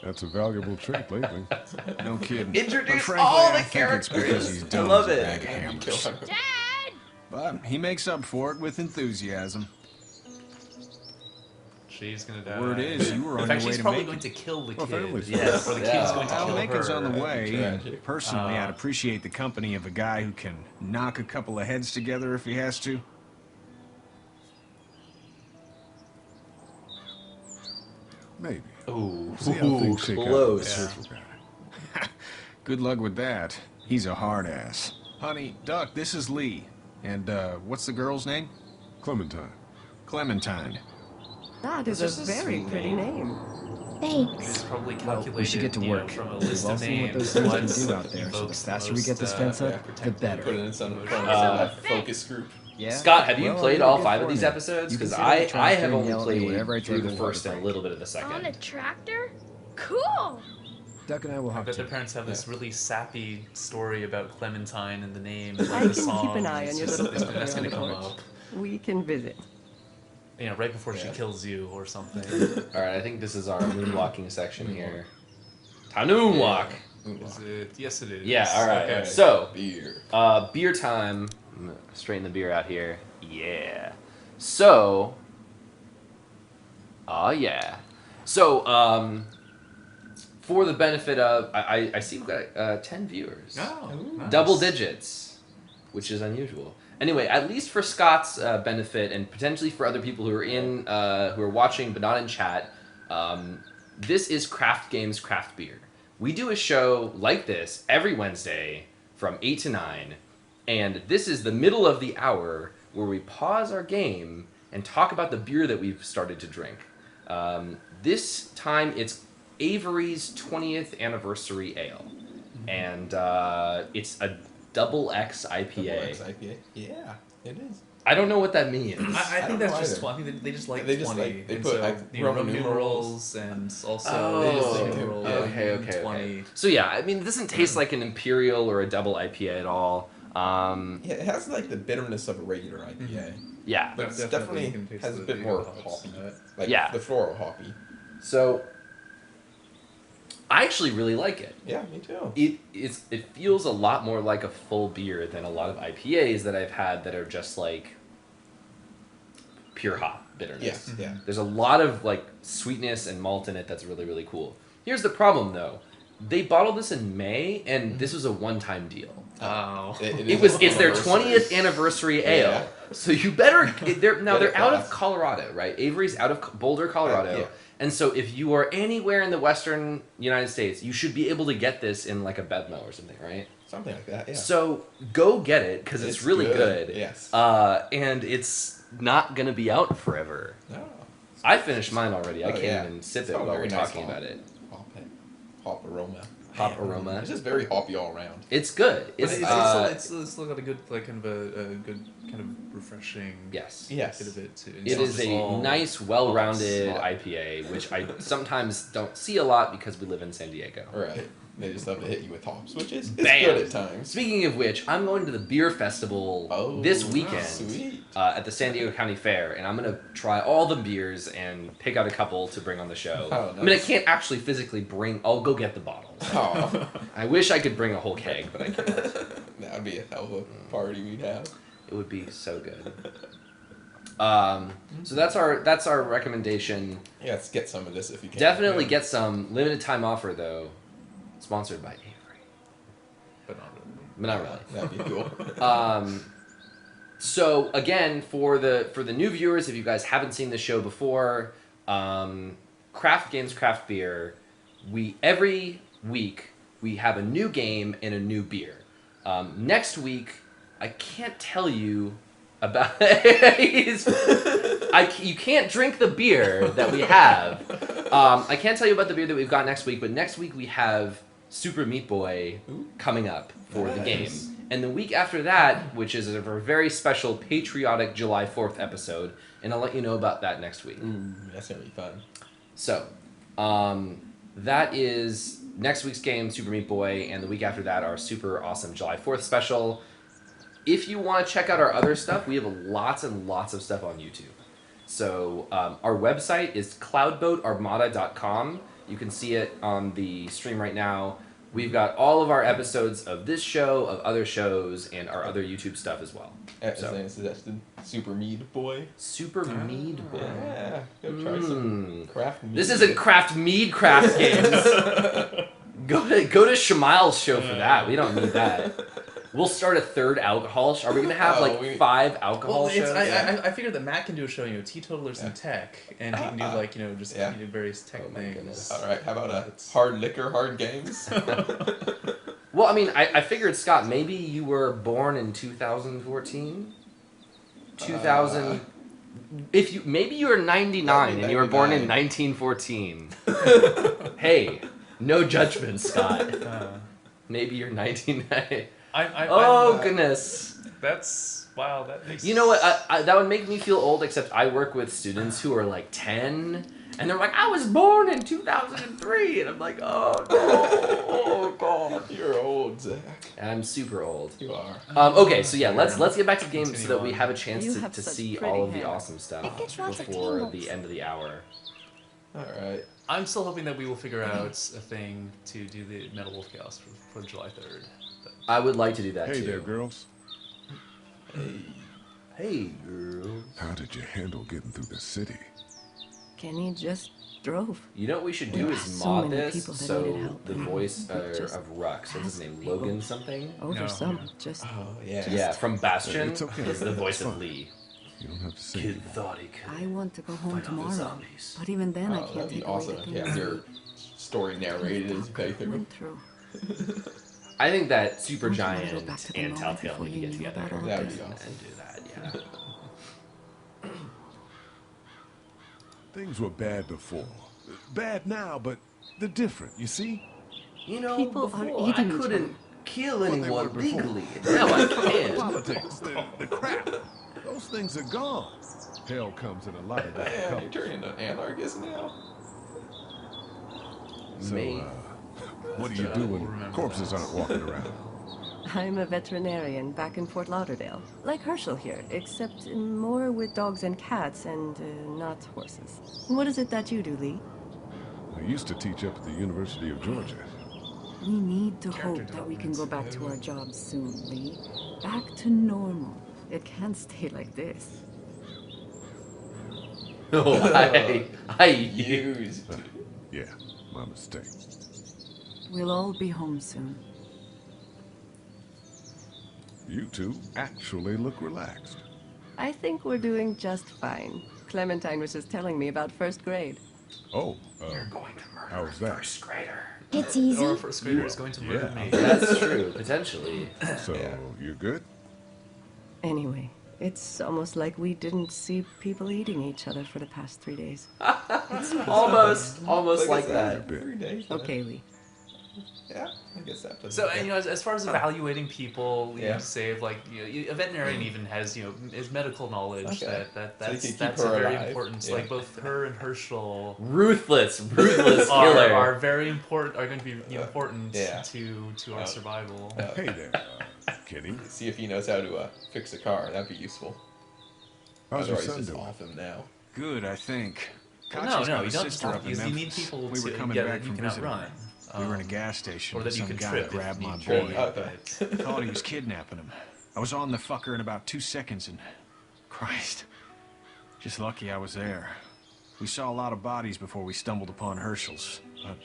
That's a valuable trait lately. No kidding. Introduce But frankly, all I the think characters. It's because he's I dumb love as a it. bag of hammers. Dad! But he makes up for it with enthusiasm. She's gonna die. Word is, you were on In fact, your way she's to probably Macon. going to kill the Well, kid. family's Yes, or the kid's going to Well, kill Macon's her. on the way. Tragic. Personally, I'd appreciate the company of a guy who can knock a couple of heads together if he has to. Maybe. Ooh, See how things shake out with close. the Herschel guy. Good luck with that. He's a hard ass. Honey, Duck, this is Lee. And, what's the girl's name? Clementine. Clementine. That is a very pretty name. Thanks. It's probably Well, calculated. we should get to you know, work. from a We've list all of seen what names. those things can what do out there, so the evokes faster we most, get this fence up, the protected. better. Put it in some Motion. front of a focus group. Yeah. Scott, have you Well, played I'm all good 5 of for these me. episodes? You Because consider the I tractor have and only yell at me played whenever I through take the a water first and a break. little bit of the On a second. tractor? Cool. Duck and I will I hop bet to. their parents have this really sappy story about Clementine and the name and I like the can song. keep an eye on your little That's picture gonna on the come porch. up. We can visit. You know, right before she kills you or something. Alright, I think this is our moonwalking section here. Time to moonwalk! Is it? Yes, it is. Yeah, alright. Okay. So, Beer. beer time. I'm gonna straighten the beer out here. Yeah. So, yeah. So, for the benefit of, I see we've got 10 viewers. Oh, nice. Double digits, which is unusual. Anyway, at least for Scott's benefit and potentially for other people who are who are watching but not in chat, this is Craft Games Craft Beer. We do a show like this every Wednesday from 8 to 9, and this is the middle of the hour where we pause our game and talk about the beer that we've started to drink. This time it's Avery's 20th anniversary ale, and it's a double X IPA. Double X IPA? Yeah, it is. I don't know what that means. I think don't that's know just either. 20. They just like They just 20. like- they and put, so, like, you know, Roman Roman numerals and also Oh, numeral okay. 20. So yeah, I mean, it doesn't taste like an imperial or a double IPA at all. Yeah, it has like the bitterness of a regular IPA. Yeah. But it's Definitely you definitely can taste has a the bit more hops hoppy. in it. Like Yeah. the floral hoppy. So I actually really like it. Yeah, me too. It feels a lot more like a full beer than a lot of IPAs that I've had that are just like pure hop bitterness. Yes, yeah. There's a lot of like sweetness and malt in it that's really, really cool. Here's the problem though. They bottled this in May and this was a one-time deal. Oh. It's their 20th anniversary ale. Yeah. So you better they're out of fast. Colorado, right? Avery's out of Boulder, Colorado. Yeah. And so if you are anywhere in the western United States, you should be able to get this in like a Bevmo or something, right? Something like that, yeah. So go get it because it's really good. Yes. And it's not going to be out forever. No. I finished mine already. I Oh, can't yeah. even sip It's it got a while we're very nice talking hop. about it. Hop aroma. Hop aroma. It's just very hoppy all around. It's good. But It's it's still got a good, like, kind of a good, kind of refreshing Yes. Yes. bit of it too. It is a nice, well-rounded hop. IPA, which I sometimes don't see a lot because we live in San Diego. Right. They just love to hit you with hops, which is Bam! good at times. Speaking of which, I'm going to the beer festival this weekend sweet. at the San Diego County Fair, and I'm going to try all the beers and pick out a couple to bring on the show. Oh, I mean, I nice. can't actually physically bring... I'll go get the bottles. Oh. I wish I could bring a whole keg, but I can't. That would be a hell of a party we'd have. It would be so good. So that's our recommendation. Yeah, let's get some of this if you can. Definitely get some. Limited time offer though. Sponsored by Avery. But not really. But not really. That'd be cool. So again, for the new viewers, if you guys haven't seen the show before, Craft Games Craft Beer, every week we have a new game and a new beer. Next week, I can't tell you about you can't drink the beer that we have. I can't tell you about the beer that we've got next week, but next week we have Super Meat Boy coming up for the game. And the week after that, which is a very special patriotic July 4th episode, and I'll let you know about that next week. Ooh, that's gonna be fun. So, that is next week's game, Super Meat Boy, and the week after that, our super awesome July 4th special. If you want to check out our other stuff, we have lots and lots of stuff on YouTube. So, our website is cloudboatarmada.com. You can see it on the stream right now. We've got all of our episodes of this show, of other shows, and our other YouTube stuff as well. Excellent suggested. Super Mead Boy. Super Mead Boy. Yeah, go try some craft mead. This isn't Craft Mead Craft Games. Go to Shamil's show for that. We don't need that. We'll start a third alcohol. Are we gonna have 5 alcohol shows? I figured that Matt can do a show, teetotalers and tech, and he can do just various tech things. All right, how about hard liquor, hard games? Well, I mean, I figured, Scott, maybe you were born in 2014? 2000... maybe you were 99 and you were born in 1914. Hey, no judgment, Scott. Maybe you're 1990. Goodness. That's wow. That makes. You know what? That would make me feel old. Except I work with students who are like 10, and they're like, "I was born in 2003," and I'm like, "Oh no, oh god, you're old, Zach." And I'm super old. You are. Okay, so yeah, let's get back to the game so that we have a chance to see all of the awesome stuff before the end of the hour. All right. I'm still hoping that we will figure out a thing to do the Metal Wolf Chaos for July 3rd. I would like to do that too. Hey there, girls. Hey, girls. How did you handle getting through the city? Kenny just drove. You know what we should do is So mod many this people that so needed help, the and voice just of Rux, what's his name, Logan something? Some just. Yeah, from Bastion It's okay. is the voice It's of fine. Lee. You don't have to say Kid thought he could. I want to go home fight off the tomorrow, zombies. but even then I That'd can't be take awesome away if the you have things your story narrated as you play through. went through. I think that Super Don't you wanna go Giant back to the and moment Telltale before need to you get knew together about all That would this? be and awesome. do that, yeah. Things were bad before. Bad now, but they're different, you see? You know, People are before I eating each couldn't kill What they anyone were before. legally. Now I can. Politics, the crap. Those things are gone. Hell comes in a lot of that Damn, color. you're turning an anarchist now. So, Me. what do you do when corpses aren't walking around? I'm a veterinarian back in Fort Lauderdale, like Herschel here, except more with dogs and cats and not horses. What is it that you do, Lee? I used to teach up at the University of Georgia. We need to hope that we can go back to our jobs soon, Lee. Back to normal. It can't stay like this. Oh, I used. Yeah, my mistake. We'll all be home soon. You two actually look relaxed. I think we're doing just fine. Clementine was just telling me about first grade. Oh, You're going to murder how was that? first grader. It's easy. Or a first grader is going to murder me. That's true, potentially. So, you're good? Anyway, it's almost like we didn't see people eating each other for the past 3 days. almost like that. 3 days. Okay, Lee. Yeah, I guess that does. So, and, you know, as far as evaluating people, you Yeah. know, say like a veterinarian even has his medical knowledge Okay. that's So you can keep that's her very alive. important. Yeah. Like both her and Herschel Ruthless killer. are very important. Are going to be important Yeah. to our survival. Hey there, Kenny. See if he knows how to fix a car. That'd be useful. How's your Otherwise, son just doing? off him now. Good, I think. Well, Katya's no, got you a don't sister up in because you need Memphis. people We were to coming get back that you from can visiting outrun. her. We were in a gas station or with that you some can guy trip grabbed if my need boy. be, Okay. Thought he was kidnapping him. I was on the fucker in about 2 seconds and... Christ. Just lucky I was there. We saw a lot of bodies before we stumbled upon Herschel's. But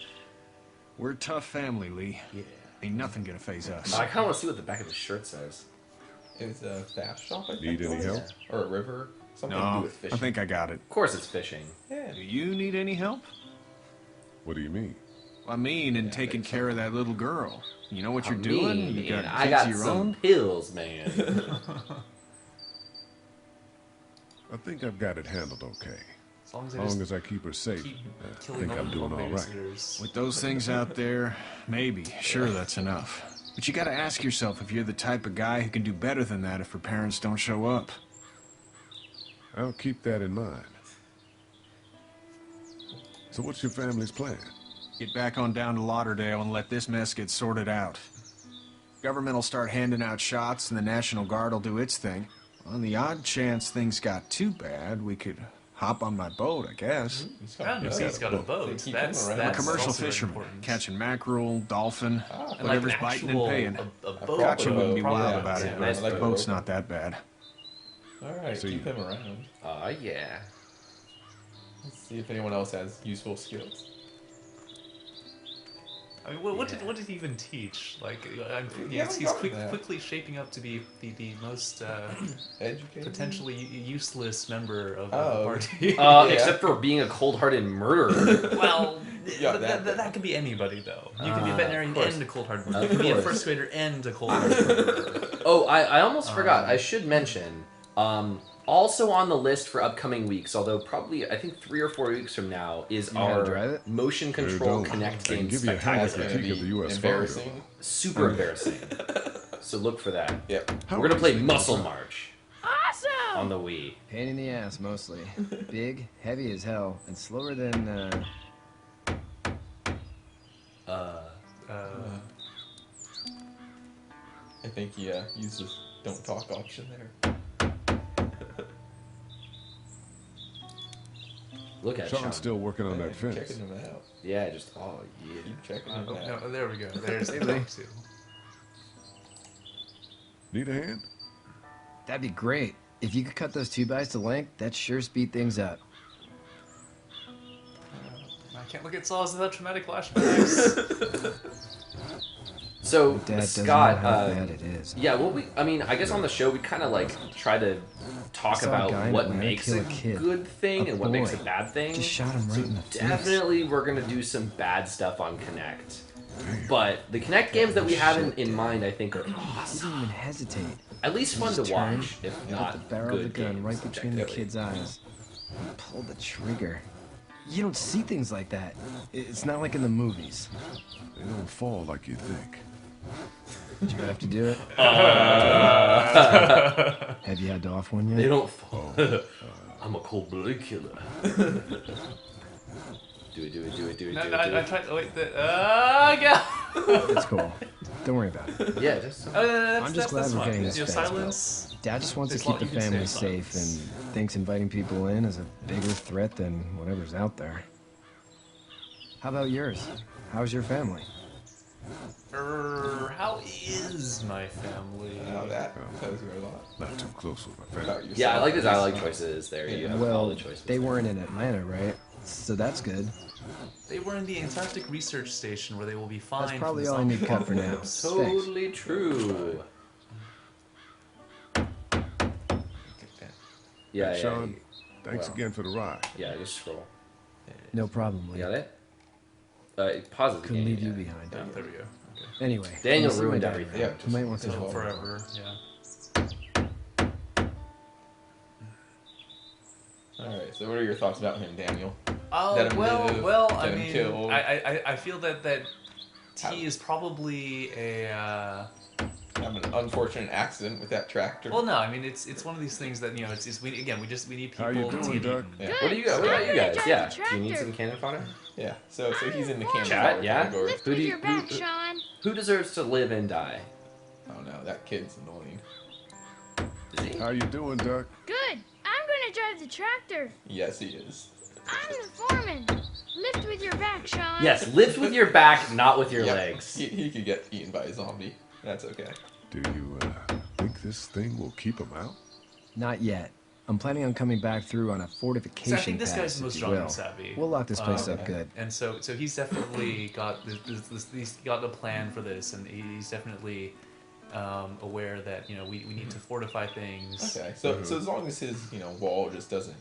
we're a tough family, Lee. Yeah. Ain't nothing gonna phase us. I kind of want to see what the back of his shirt says. It was a fast shop. I think Need it any was. help? Or a river. Something to do No, with I fishing. think I got it. Of course it's fishing. Yeah. Do you need any help? What do you mean? I mean, in taking care of that little girl. You know what you're doing? You got I kids got of your some own? pills, man. I think I've got it handled okay. As long as As I long just as I keep her safe, keep I killing think I'm doing all right. babysitters. With those things out there, maybe. Sure, that's enough. But you gotta ask yourself if you're the type of guy who can do better than that if her parents don't show up. I'll keep that in mind. So what's your family's plan? Get back on down to Lauderdale and let this mess get sorted out. Government will start handing out shots and the National Guard will do its thing. On the odd chance things got too bad, we could hop on my boat, I guess. I don't know if he's got a boat. They keep That's him around. I'm a that's commercial also fisherman, important. catching mackerel, dolphin, And like whatever's an biting actual, and paying. a boat. Katya or a wouldn't be proper wild boat. about it, Yeah, but nice the boat. boat's not that bad. Alright, So keep you- him around. Yeah. Let's see if anyone else has useful skills. I mean, what did he even teach? Like, Yeah, he's we got that. quickly shaping up to be the most Educated? potentially useless member of the Oh. party. Yeah. Except for being a cold-hearted murderer. Well, Yeah, that could be anybody though. You could be a veterinarian of course. and a cold-hearted Of murderer. You could be a course. first grader and a cold-hearted murderer. Oh, I almost forgot. I should mention. Also on the list for upcoming weeks, although probably I think 3 or 4 weeks from now, is You know how to drive our it? motion control don't. Connect I can game give you a hand spectacular. critique of the U.S. embarrassing. Super embarrassing. So look for that. Yep. We're gonna play Muscle March Awesome! on the Wii. Pain in the ass, mostly. Big, heavy as hell, and slower than, I think he uses don't talk option there. Look at Sean's Sean. still working on that fence. Checking him out. Yeah, just oh yeah. Keep checking him out. No, there we go. There's the Lee. talk to. Need a hand? that'd be great. If you could cut those 2x to length, that'd sure speed things up. I can't look at saws without traumatic flashbacks. So Dad doesn't Scott, know how bad it is. yeah, I mean, I guess on the show we kind of like try to talk I saw a guy about in what Atlanta makes kill a a kid. good thing A and what makes a boy. bad thing. Just shot him right in the face. Definitely, we're gonna do some bad stuff on Connect. But the Connect games that we have in mind, I think, are He didn't awesome. even hesitate. At least fun to Just turned, watch, if held not the barrel good of the gun games, right between the objectively. kid's eyes. And pulled the trigger. You don't see things like that. It's not like in the movies. They don't fall like you think. Did you have to do it? Have you had to off one yet? They don't fall. I'm a cold-blooded killer. Do it. I tried. Oh, wait, God. It's cool. Don't worry about it. Yeah, just. I'm just glad we're getting this Your fence silence. built. Dad just wants to There's a keep lot the you can say family in safe and silence. thinks inviting people in is a bigger threat than whatever's out there. How about yours? How's your family? How is my family? Now that tells you a lot. Not too close with my family. About yourself. Yeah, I like the dialogue choices there. You have all Well, the choices. they weren't in Atlanta, right? So that's good. They were in the Antarctic Research Station where they will be fine. That's probably from all I need cut for now. apocalypse. Totally true. Yeah, Sean, thanks well, again for the ride. Yeah, just scroll. No problem, Lee. You got it? Pause the Couldn't game. leave you yeah. behind. Yeah, there we go. Okay. Anyway. Daniel I'll see my ruined dad everything. around. Yeah, You might want to just help. Forever, yeah. Alright, so what are your thoughts about him, Daniel? Oh, Let him live, well, let I him mean, kill. I feel that T is probably a. Have an unfortunate accident with that tractor. Well, no, I mean it's one of these things that it's we need people. How you to doing, Doug? Yeah. What do you got? What about you guys? Drive Yeah. the Do you need tractor. some cannon fodder? Yeah, so he's in the camera Chat, yeah? category. Lift Who with do you- your back, who- Sean. Who deserves to live and die? Oh no, that kid's annoying. Is he? How you doing, Doug? Good. I'm gonna drive the tractor. Yes, he is. I'm the foreman. Lift with your back, Sean. Yes, lift with your back, not with your Yep. legs. He could get eaten by a zombie. That's okay. Do you think this thing will keep him out? Not yet. I'm planning on coming back through on a fortification So I think this pass, guy's the if most you genre will. savvy. We'll lock this place up okay. good. And so he's definitely got he's got a plan for this, and he's definitely aware that we need to fortify things. Okay, so so as long as his wall just doesn't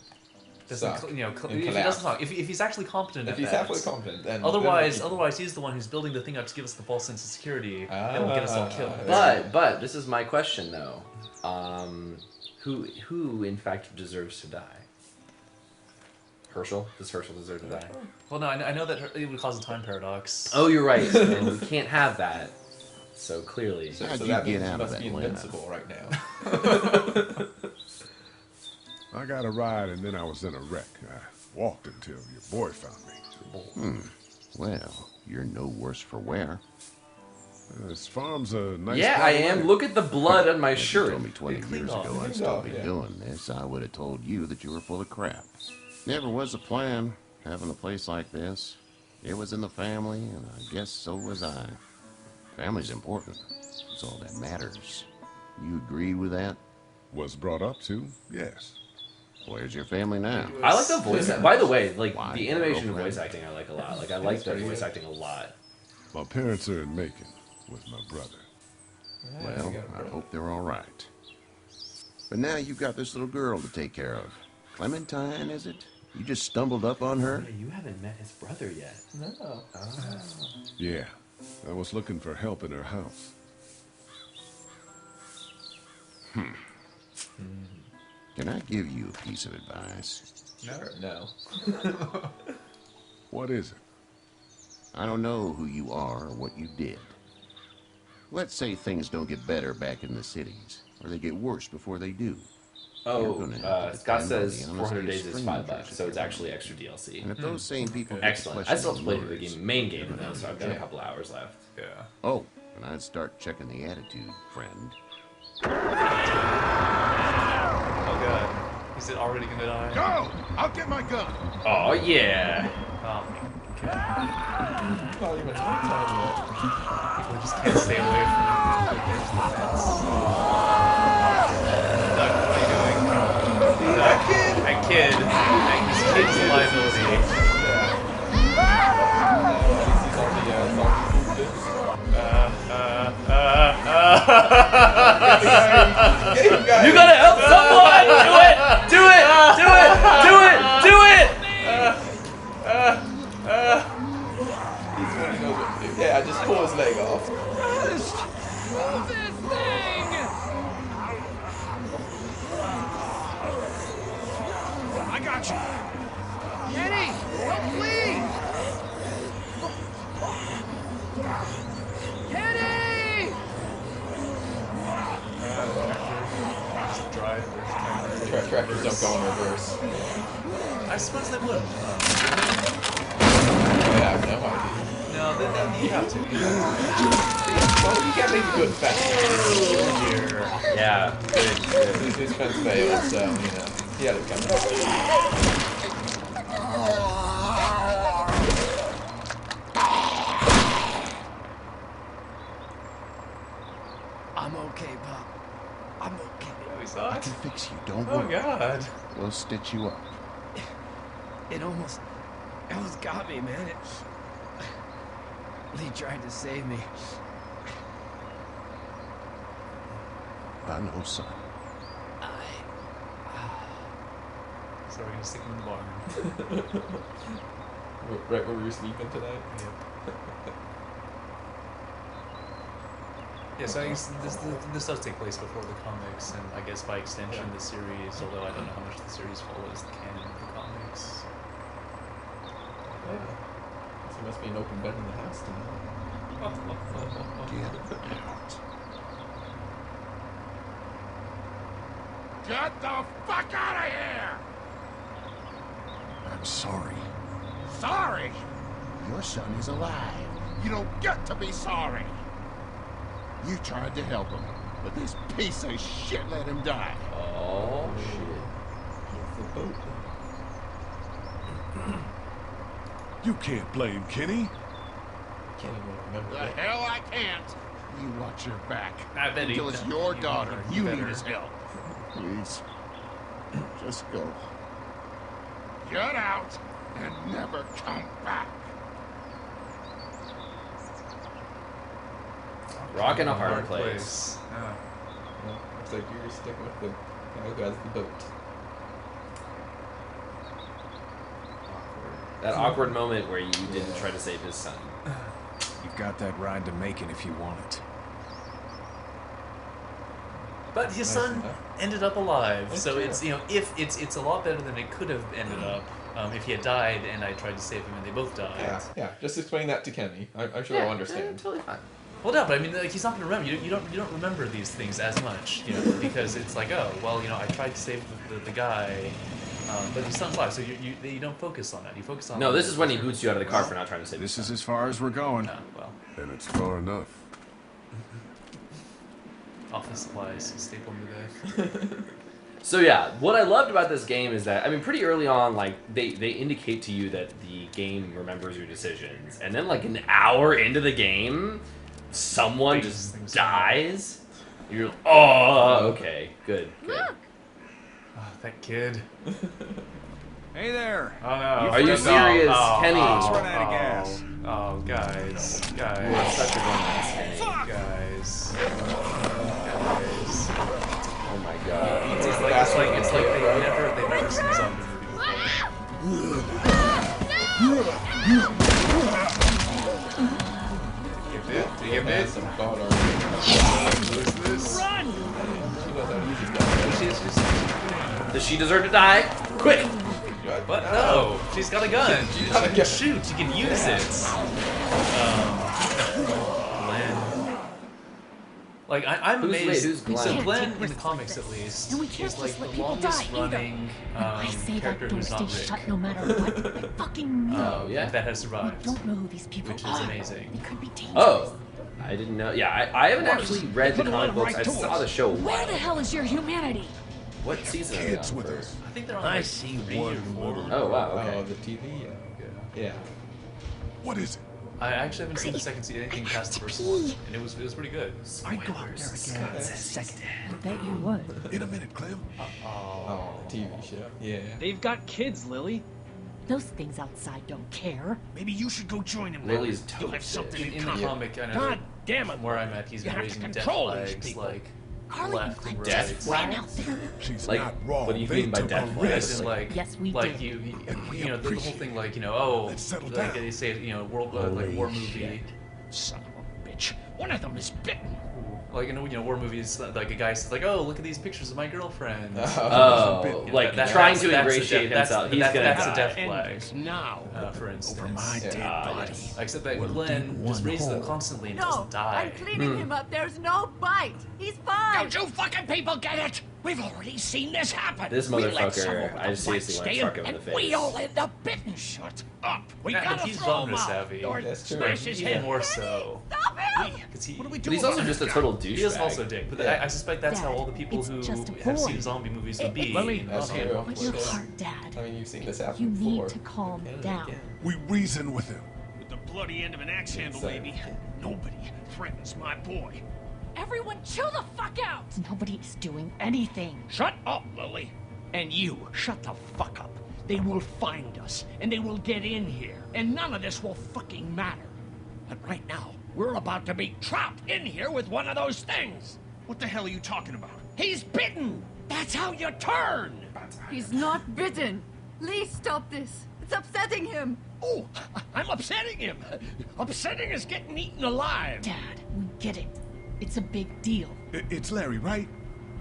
suck If he and doesn't collapse. suck, if he's actually competent If at he's that. halfway competent, then Otherwise, he's the one who's building the thing up to give us the false sense of security that will get us all killed. But this is my question though. Who in fact deserves to die? Herschel? Does Herschel deserve to die? Well, no, I know that it would cause a time paradox. Oh, you're right, and we can't have that. So clearly, so How'd so you that get means he out of must be Atlanta? invincible right now. I got a ride and then I was in a wreck. I walked until your boy found me. Well, you're no worse for wear. This farm's a nice yeah, part I of am. life. Look at the blood on my If you shirt. told me 20 It cleaned years off. ago I'd Cleaned still off, be yeah. doing this, I would have told you that you were full of crap. Never was a plan, having a place like this. It was in the family, and I guess so was I. Family's important. It's all that matters. You agree with that? Was brought up to, yes. Where's your family now? I like the voice. By the way, like Why, the animation and girlfriend? voice acting, I like a lot. Like I like the voice acting a lot. My parents are in Macon with my brother. Well, I hope they're all right. But now you've got this little girl to take care of. Clementine, is it? You just stumbled up on her? You haven't met his brother yet. No. Yeah, I was looking for help in her house. Can I give you a piece of advice? No. What is it? I don't know who you are or what you did. Let's say things don't get better back in the cities, or they get worse before they do. Oh, Scott says 400 days is $5, so it's actually extra DLC. And if those same people get Excellent. I still have to play the game, main game though, so I've got a couple hours left. Yeah. Oh, and I'd start checking the attitude, friend. Oh god. Is it already gonna die? Go! I'll get my gun. Oh yeah. Oh, okay. Not even time yet. People just can't stay away from the fence. Doug, what are you doing? Doug, that kid. This kid's a liability. You gotta help someone! Do it! Do it! Do it! Do it! Do it! He's when he knows what to do. Yeah, just pull his leg off. Move this thing! I got you. Kenny! Help, please! Kenny! Just drive. Tractors don't go in reverse. I suppose they would. I have no idea. No, you have to. Well, you can't make it good fast. Yeah, good. His fence failed, so, you know, he had it coming. I'm okay, Pop. I'm okay. I can fix you, don't Oh, worry. God. We'll stitch you up. It almost got me, man. Lee tried to save me. I know, son. So we're gonna stick him in the barn. Right where we were sleeping tonight? Yep. Yeah, so I guess this does take place before the comics, and I guess by extension the series, although I don't know how much the series follows the canon of the comics. Yeah. So there must be an open bed in the house tonight. Get the fuck out of here! I'm sorry. Sorry! Your son is alive. You don't get to be sorry! You tried to help him, but this piece of shit let him die. Oh shit. It's the boat. You can't blame Kenny. Can't even remember The that. hell I can't! You watch your back. I bet he Until it's does. your daughter. You better. need his help. Please, just go. Get out and never come back. Rock in a hard place. Yeah. Well, looks like you're sticking with the guy who has the boat. That awkward moment where you didn't try to save his son. You've got that ride to Macon if you want it. But his Nice son enough. ended up alive, That's so true. it's if it's a lot better than it could have ended up if he had died and I tried to save him and they both died. Yeah. Just explain that to Kenny. I'm sure he'll understand. Totally fine. Well, no, but I mean, like, he's not gonna remember. You don't remember these things as much, you know, because it's like, oh, well, you know, I tried to save the guy, but his son's alive, so you don't focus on that. You focus on No, this is when he boots you out of the car for not trying to save This his is son. as far as we're going. well, And it's far enough. office supplies, staple him to death. So yeah, what I loved about this game is that, I mean, pretty early on, like, they indicate to you that the game remembers your decisions. And then, like, an hour into the game, someone just dies. You're like, oh, okay, good. Look! Oh, that kid. Hey there. Oh no. Are you serious, Kenny? Let's run out of gas. Oh, guys. You are such a dumbass, Kenny. Guys. Oh my god. It's like they've never seen a zombie movie before. Do you get bit? Some god Who's this? Run! Does she deserve to die? Quick! What? No, she's got a gun. She got a can gun. shoot. She can use it. Glenn. Like I'm Who's- amazed. wait, who's Glenn? So Glenn Take in the risks comics like at this. least And we can't is like just let the people longest die either. running I say character that door who's not stays Rick. shut no matter what. I fucking knew. Oh, yeah. That has survived. Don't know who these people Which is are. amazing. They could be dangerous. Oh, I didn't know. Yeah, I haven't actually read the Put a comic letter books. I right to saw us. the show. Where the hell is your humanity? What season are they Kids on with for? us. I think they're on I like see 3 one or 4. little- Oh wow. Oh, Okay. the TV. Yeah. What is it? I actually haven't seen the second season, anything past the first one, and it was pretty good. I'd go out there again in a second. I bet you would. In a minute, Clem. Oh, the TV show. Yeah. They've got kids, Lily. Those things outside don't care. Maybe you should go join him. Lily's You'll have toast something In in the common. comic, I know God that damn it! where I'm at, he's You been have to raising death control these flags, people. like Carly left and Death right. ran out there. She's Like, not wrong. what do you They mean by took death a flags? As risk. in, like, Yes, we like did. you know, the whole appreciate thing, like, you know, oh, Let's settle like down. they say, you know, world like war movie, Son of a bitch. One of them is bitten. like you know, war movies, like a guy says, like, oh, look at these pictures of my girlfriend. Oh, like trying to ingratiate himself. He's gonna that's die. a death End flag, this now. for instance. Over my Yeah. dead body. Except that We'll Glenn dig just one raises them hole. constantly and No, doesn't die. I'm cleaning him up. There's no bite. He's fine. Don't you fucking people get it? We've already seen this happen. This We let motherfucker, some of I the seriously fight wanna stay fuck him in and the we face. all end up bitten. Shut up. We Yeah, but gotta he's throw him genre out. savvy. Or That's true. smash his Even head. more so. Stop him! Because he, What do we do But he's about also this just a guy? total he is also a douchebag. dick. But Yeah. I suspect that's how Dad, all the people it's who just a have boy. seen zombie movies would be. Lily, That's offhand. true. Put your Yeah. heart, Dad. I mean, you've seen this You happen before. need to calm Again and down. again. We reason with him. With the bloody end of an axe handle, Sorry. maybe. Nobody threatens my boy. Everyone, chill the fuck out. Nobody is doing anything. Shut up, Lily. And you, shut the fuck up. They will find us, and they will get in here, and none of this will fucking matter. But right now, we're about to be trapped in here with one of those things. What the hell are you talking about? He's bitten! That's how you turn! He's not bitten. Lee, stop this. It's upsetting him. Oh, I'm upsetting him. Upsetting is getting eaten alive. Dad, we get it. It's a big deal. It's Larry, right?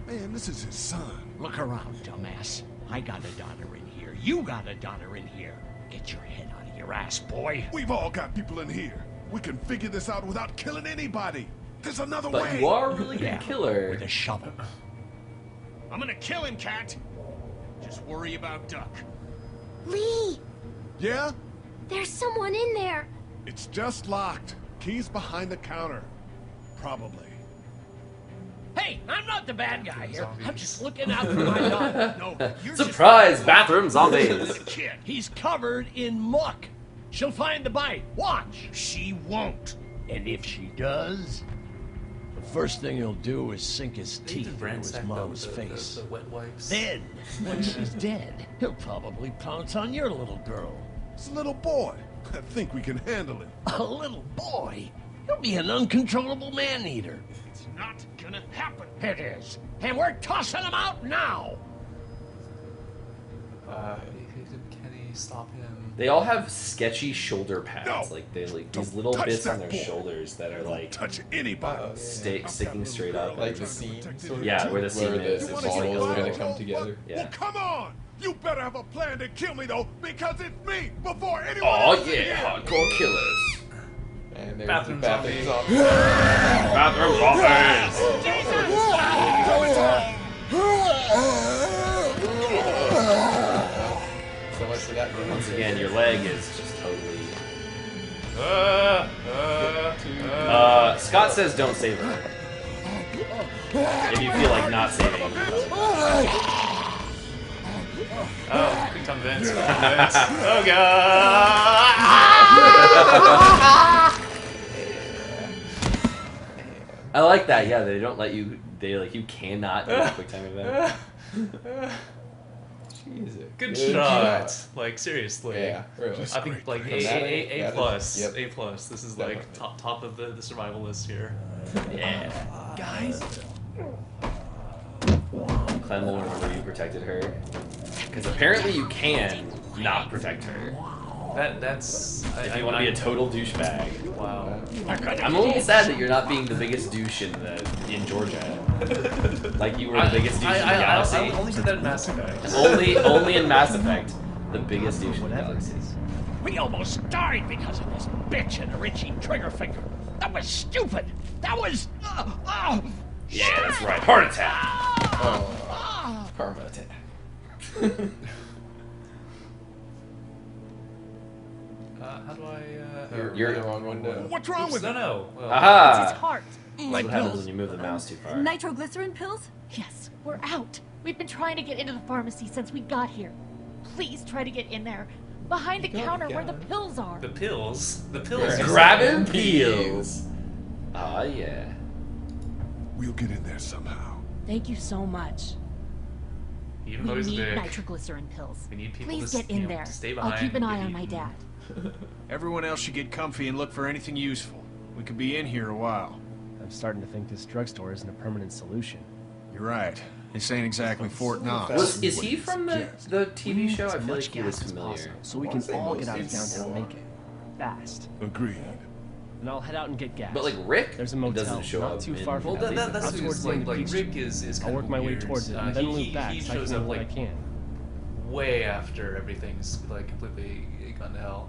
Man, this is his son. Look around, dumbass. I got a daughter in here. You got a daughter in here. Get your head out of your ass, boy. We've all got people in here. We can figure this out without killing anybody. There's another But way. you are a really good Yeah, killer. with a shovel. I'm gonna kill him, Cat. Just worry about Duck. Lee! Yeah? There's someone in there! It's just locked. Key's behind the counter. Probably. Hey, I'm not the bad guy here. I'm just looking out for my daughter. No, you're Surprise! just... Bathroom Look zombies! at the kid. He's covered in muck. She'll find the bite. Watch. She won't. And if she does, the first thing he'll do is sink his They even teeth into his ransacked mom's the face. wet wipes. Then, when she's dead, he'll probably pounce on your little girl. It's a little boy. I think we can handle it. A little boy? He'll be an uncontrollable man-eater. It's not gonna happen. It is. And we're tossing him out now! Can he stop him? They all have sketchy shoulder pads, No. like they like Don't these little touch bits that on their boy. shoulders that are like Touch anybody. sticking straight up. Like the scene, sort of. Yeah, where the scene is. the It's balls like a are gonna little- come together. Yeah. Well, come on. You better have a plan to kill me, though, because it's me before anyone Oh else is yeah, here. hardcore killers. And there's Bathroom the bathroom zombies. zombies. Bathroom zombies! So much for that. Once again, your leg is just totally. Scott says don't save her. If you feel like not saving. Oh, quick time Vince. Oh god! I like that. Yeah, they don't let you. They like you cannot do a quick time event. Jesus. Good shot. Like seriously. Yeah, really. I think like Dramatic. A Yeah, plus. yep. A plus. This is like top of the survival list here. Yeah. Guys, Clem will remember you protected her. Because apparently you can not protect her. That's If you want to be a total douchebag. Wow. I'm a little sad that you're not being the biggest douche in Georgia. Like you were the biggest douche in the galaxy. I only did that in Mass Effect. only in Mass Effect, the biggest douche in the galaxy. we almost died because of this bitch and her itchy trigger finger. That was stupid. That was... Yeah, that's right. Heart attack. Oh, karma attack. How do I? You're in the wrong window. What's wrong with no, it? no. Well, Aha! It's his heart. What happens when you move the mouse too far? Nitroglycerin pills? Yes, we're out. We've been trying to get into the pharmacy since we got here. Please try to get in there. Behind the counter where the pills are. The pills? The pills. Grabbing pills. Ah, yeah. We'll get in there somehow. Thank you so much. Even We though he's need big, nitroglycerin pills. we need people Please to, get in there. to stay I'll behind. keep an and eye get on my eaten. dad. Everyone else should get comfy and look for anything useful. We could be in here a while. I'm starting to think this drugstore isn't a permanent solution. You're right. This ain't exactly Fort Knox. Is he from the TV show? I feel like he was familiar. So we can all get out of downtown Macon. Fast. Agreed. And I'll head out and get gas. But like Rick, There's a motel doesn't show not up too in- far from Well, that. that's Out towards the end of like Peach Rick Street. is I'll kind work of my way weird. towards it and then loop back He so I can shows know up what I like can. way after everything's like completely gone to hell.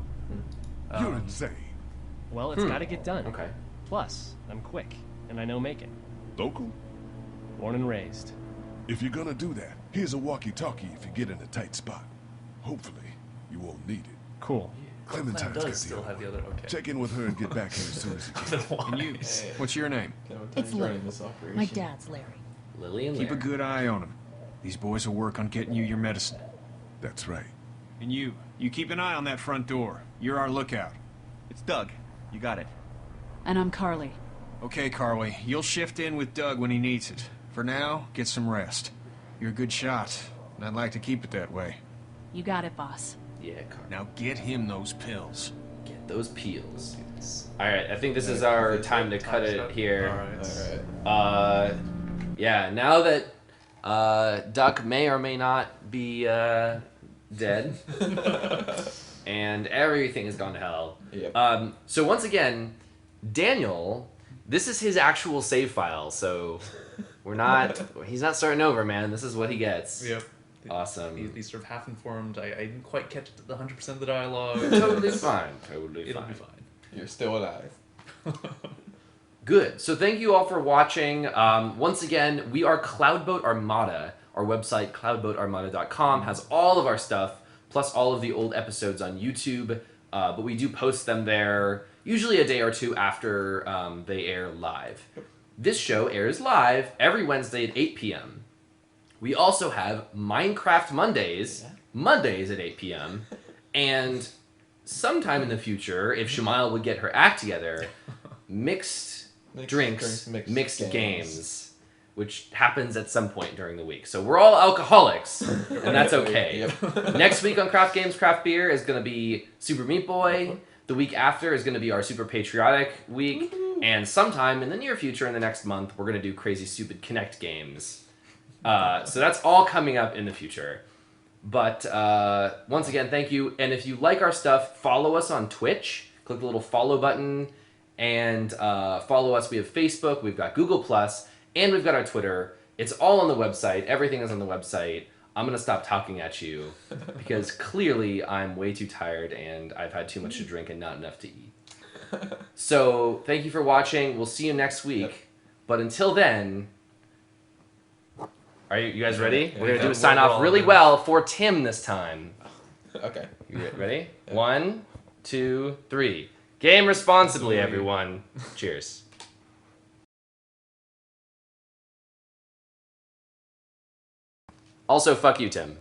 You're insane. Well, it's gotta get done. Okay. Plus, I'm quick, and I know Macon. Local? Born and raised. If you're gonna do that, here's a walkie-talkie if you get in a tight spot. Hopefully, you won't need it. Cool. Clementine's Clem got does still have the other. Okay. Check in with her and get back here as soon as you can. And you, what's your name? It's Lily. My dad's Larry. Lily and Keep a Larry. good eye on him. These boys will work on getting you your medicine. That's right. And you keep an eye on that front door. You're our lookout. It's Doug. You got it. And I'm Carly. Okay, Carly, you'll shift in with Doug when he needs it. For now, get some rest. You're a good shot, and I'd like to keep it that way. You got it, boss. Yeah, Carl. Now get him those pills. Get those peels. All right, I think this is our time to cut it here. All right. Yeah, now that Duck may or may not be dead, and everything has gone to hell. Yep. So once again, Daniel, this is his actual save file. So he's not starting over, man. This is what he gets. Yep. Awesome. He's sort of half informed. I didn't quite catch the 100% of the dialogue. Totally fine. Totally It'll fine. be fine. You're still alive. Good. So thank you all for watching. Once again, we are Cloudboat Armada. Our website, cloudboatarmada.com, has all of our stuff, plus all of the old episodes on YouTube. But we do post them there, usually a day or two after they air live. This show airs live every Wednesday at 8 p.m. We also have Minecraft Mondays at 8 p.m. And sometime in the future, if Shemile would get her act together, mixed drinks, mixed games, which happens at some point during the week. So we're all alcoholics, and that's okay. Next week on Craft Games, Craft Beer is going to be Super Meat Boy. The week after is going to be our Super Patriotic week. And sometime in the near future, in the next month, we're going to do Crazy Stupid Connect games. So that's all coming up in the future. But once again, thank you. And if you like our stuff, follow us on Twitch. Click the little follow button and follow us. We have Facebook, we've got Google+, and we've got our Twitter. It's all on the website. Everything is on the website. I'm going to stop talking at you because clearly I'm way too tired and I've had too much to drink and not enough to eat. So thank you for watching. We'll see you next week. But until then... Are you guys ready? We're going to do a sign off really well for Tim this time. Okay. You ready? 1, 2, 3. Game responsibly, everyone. Cheers. Also, fuck you, Tim.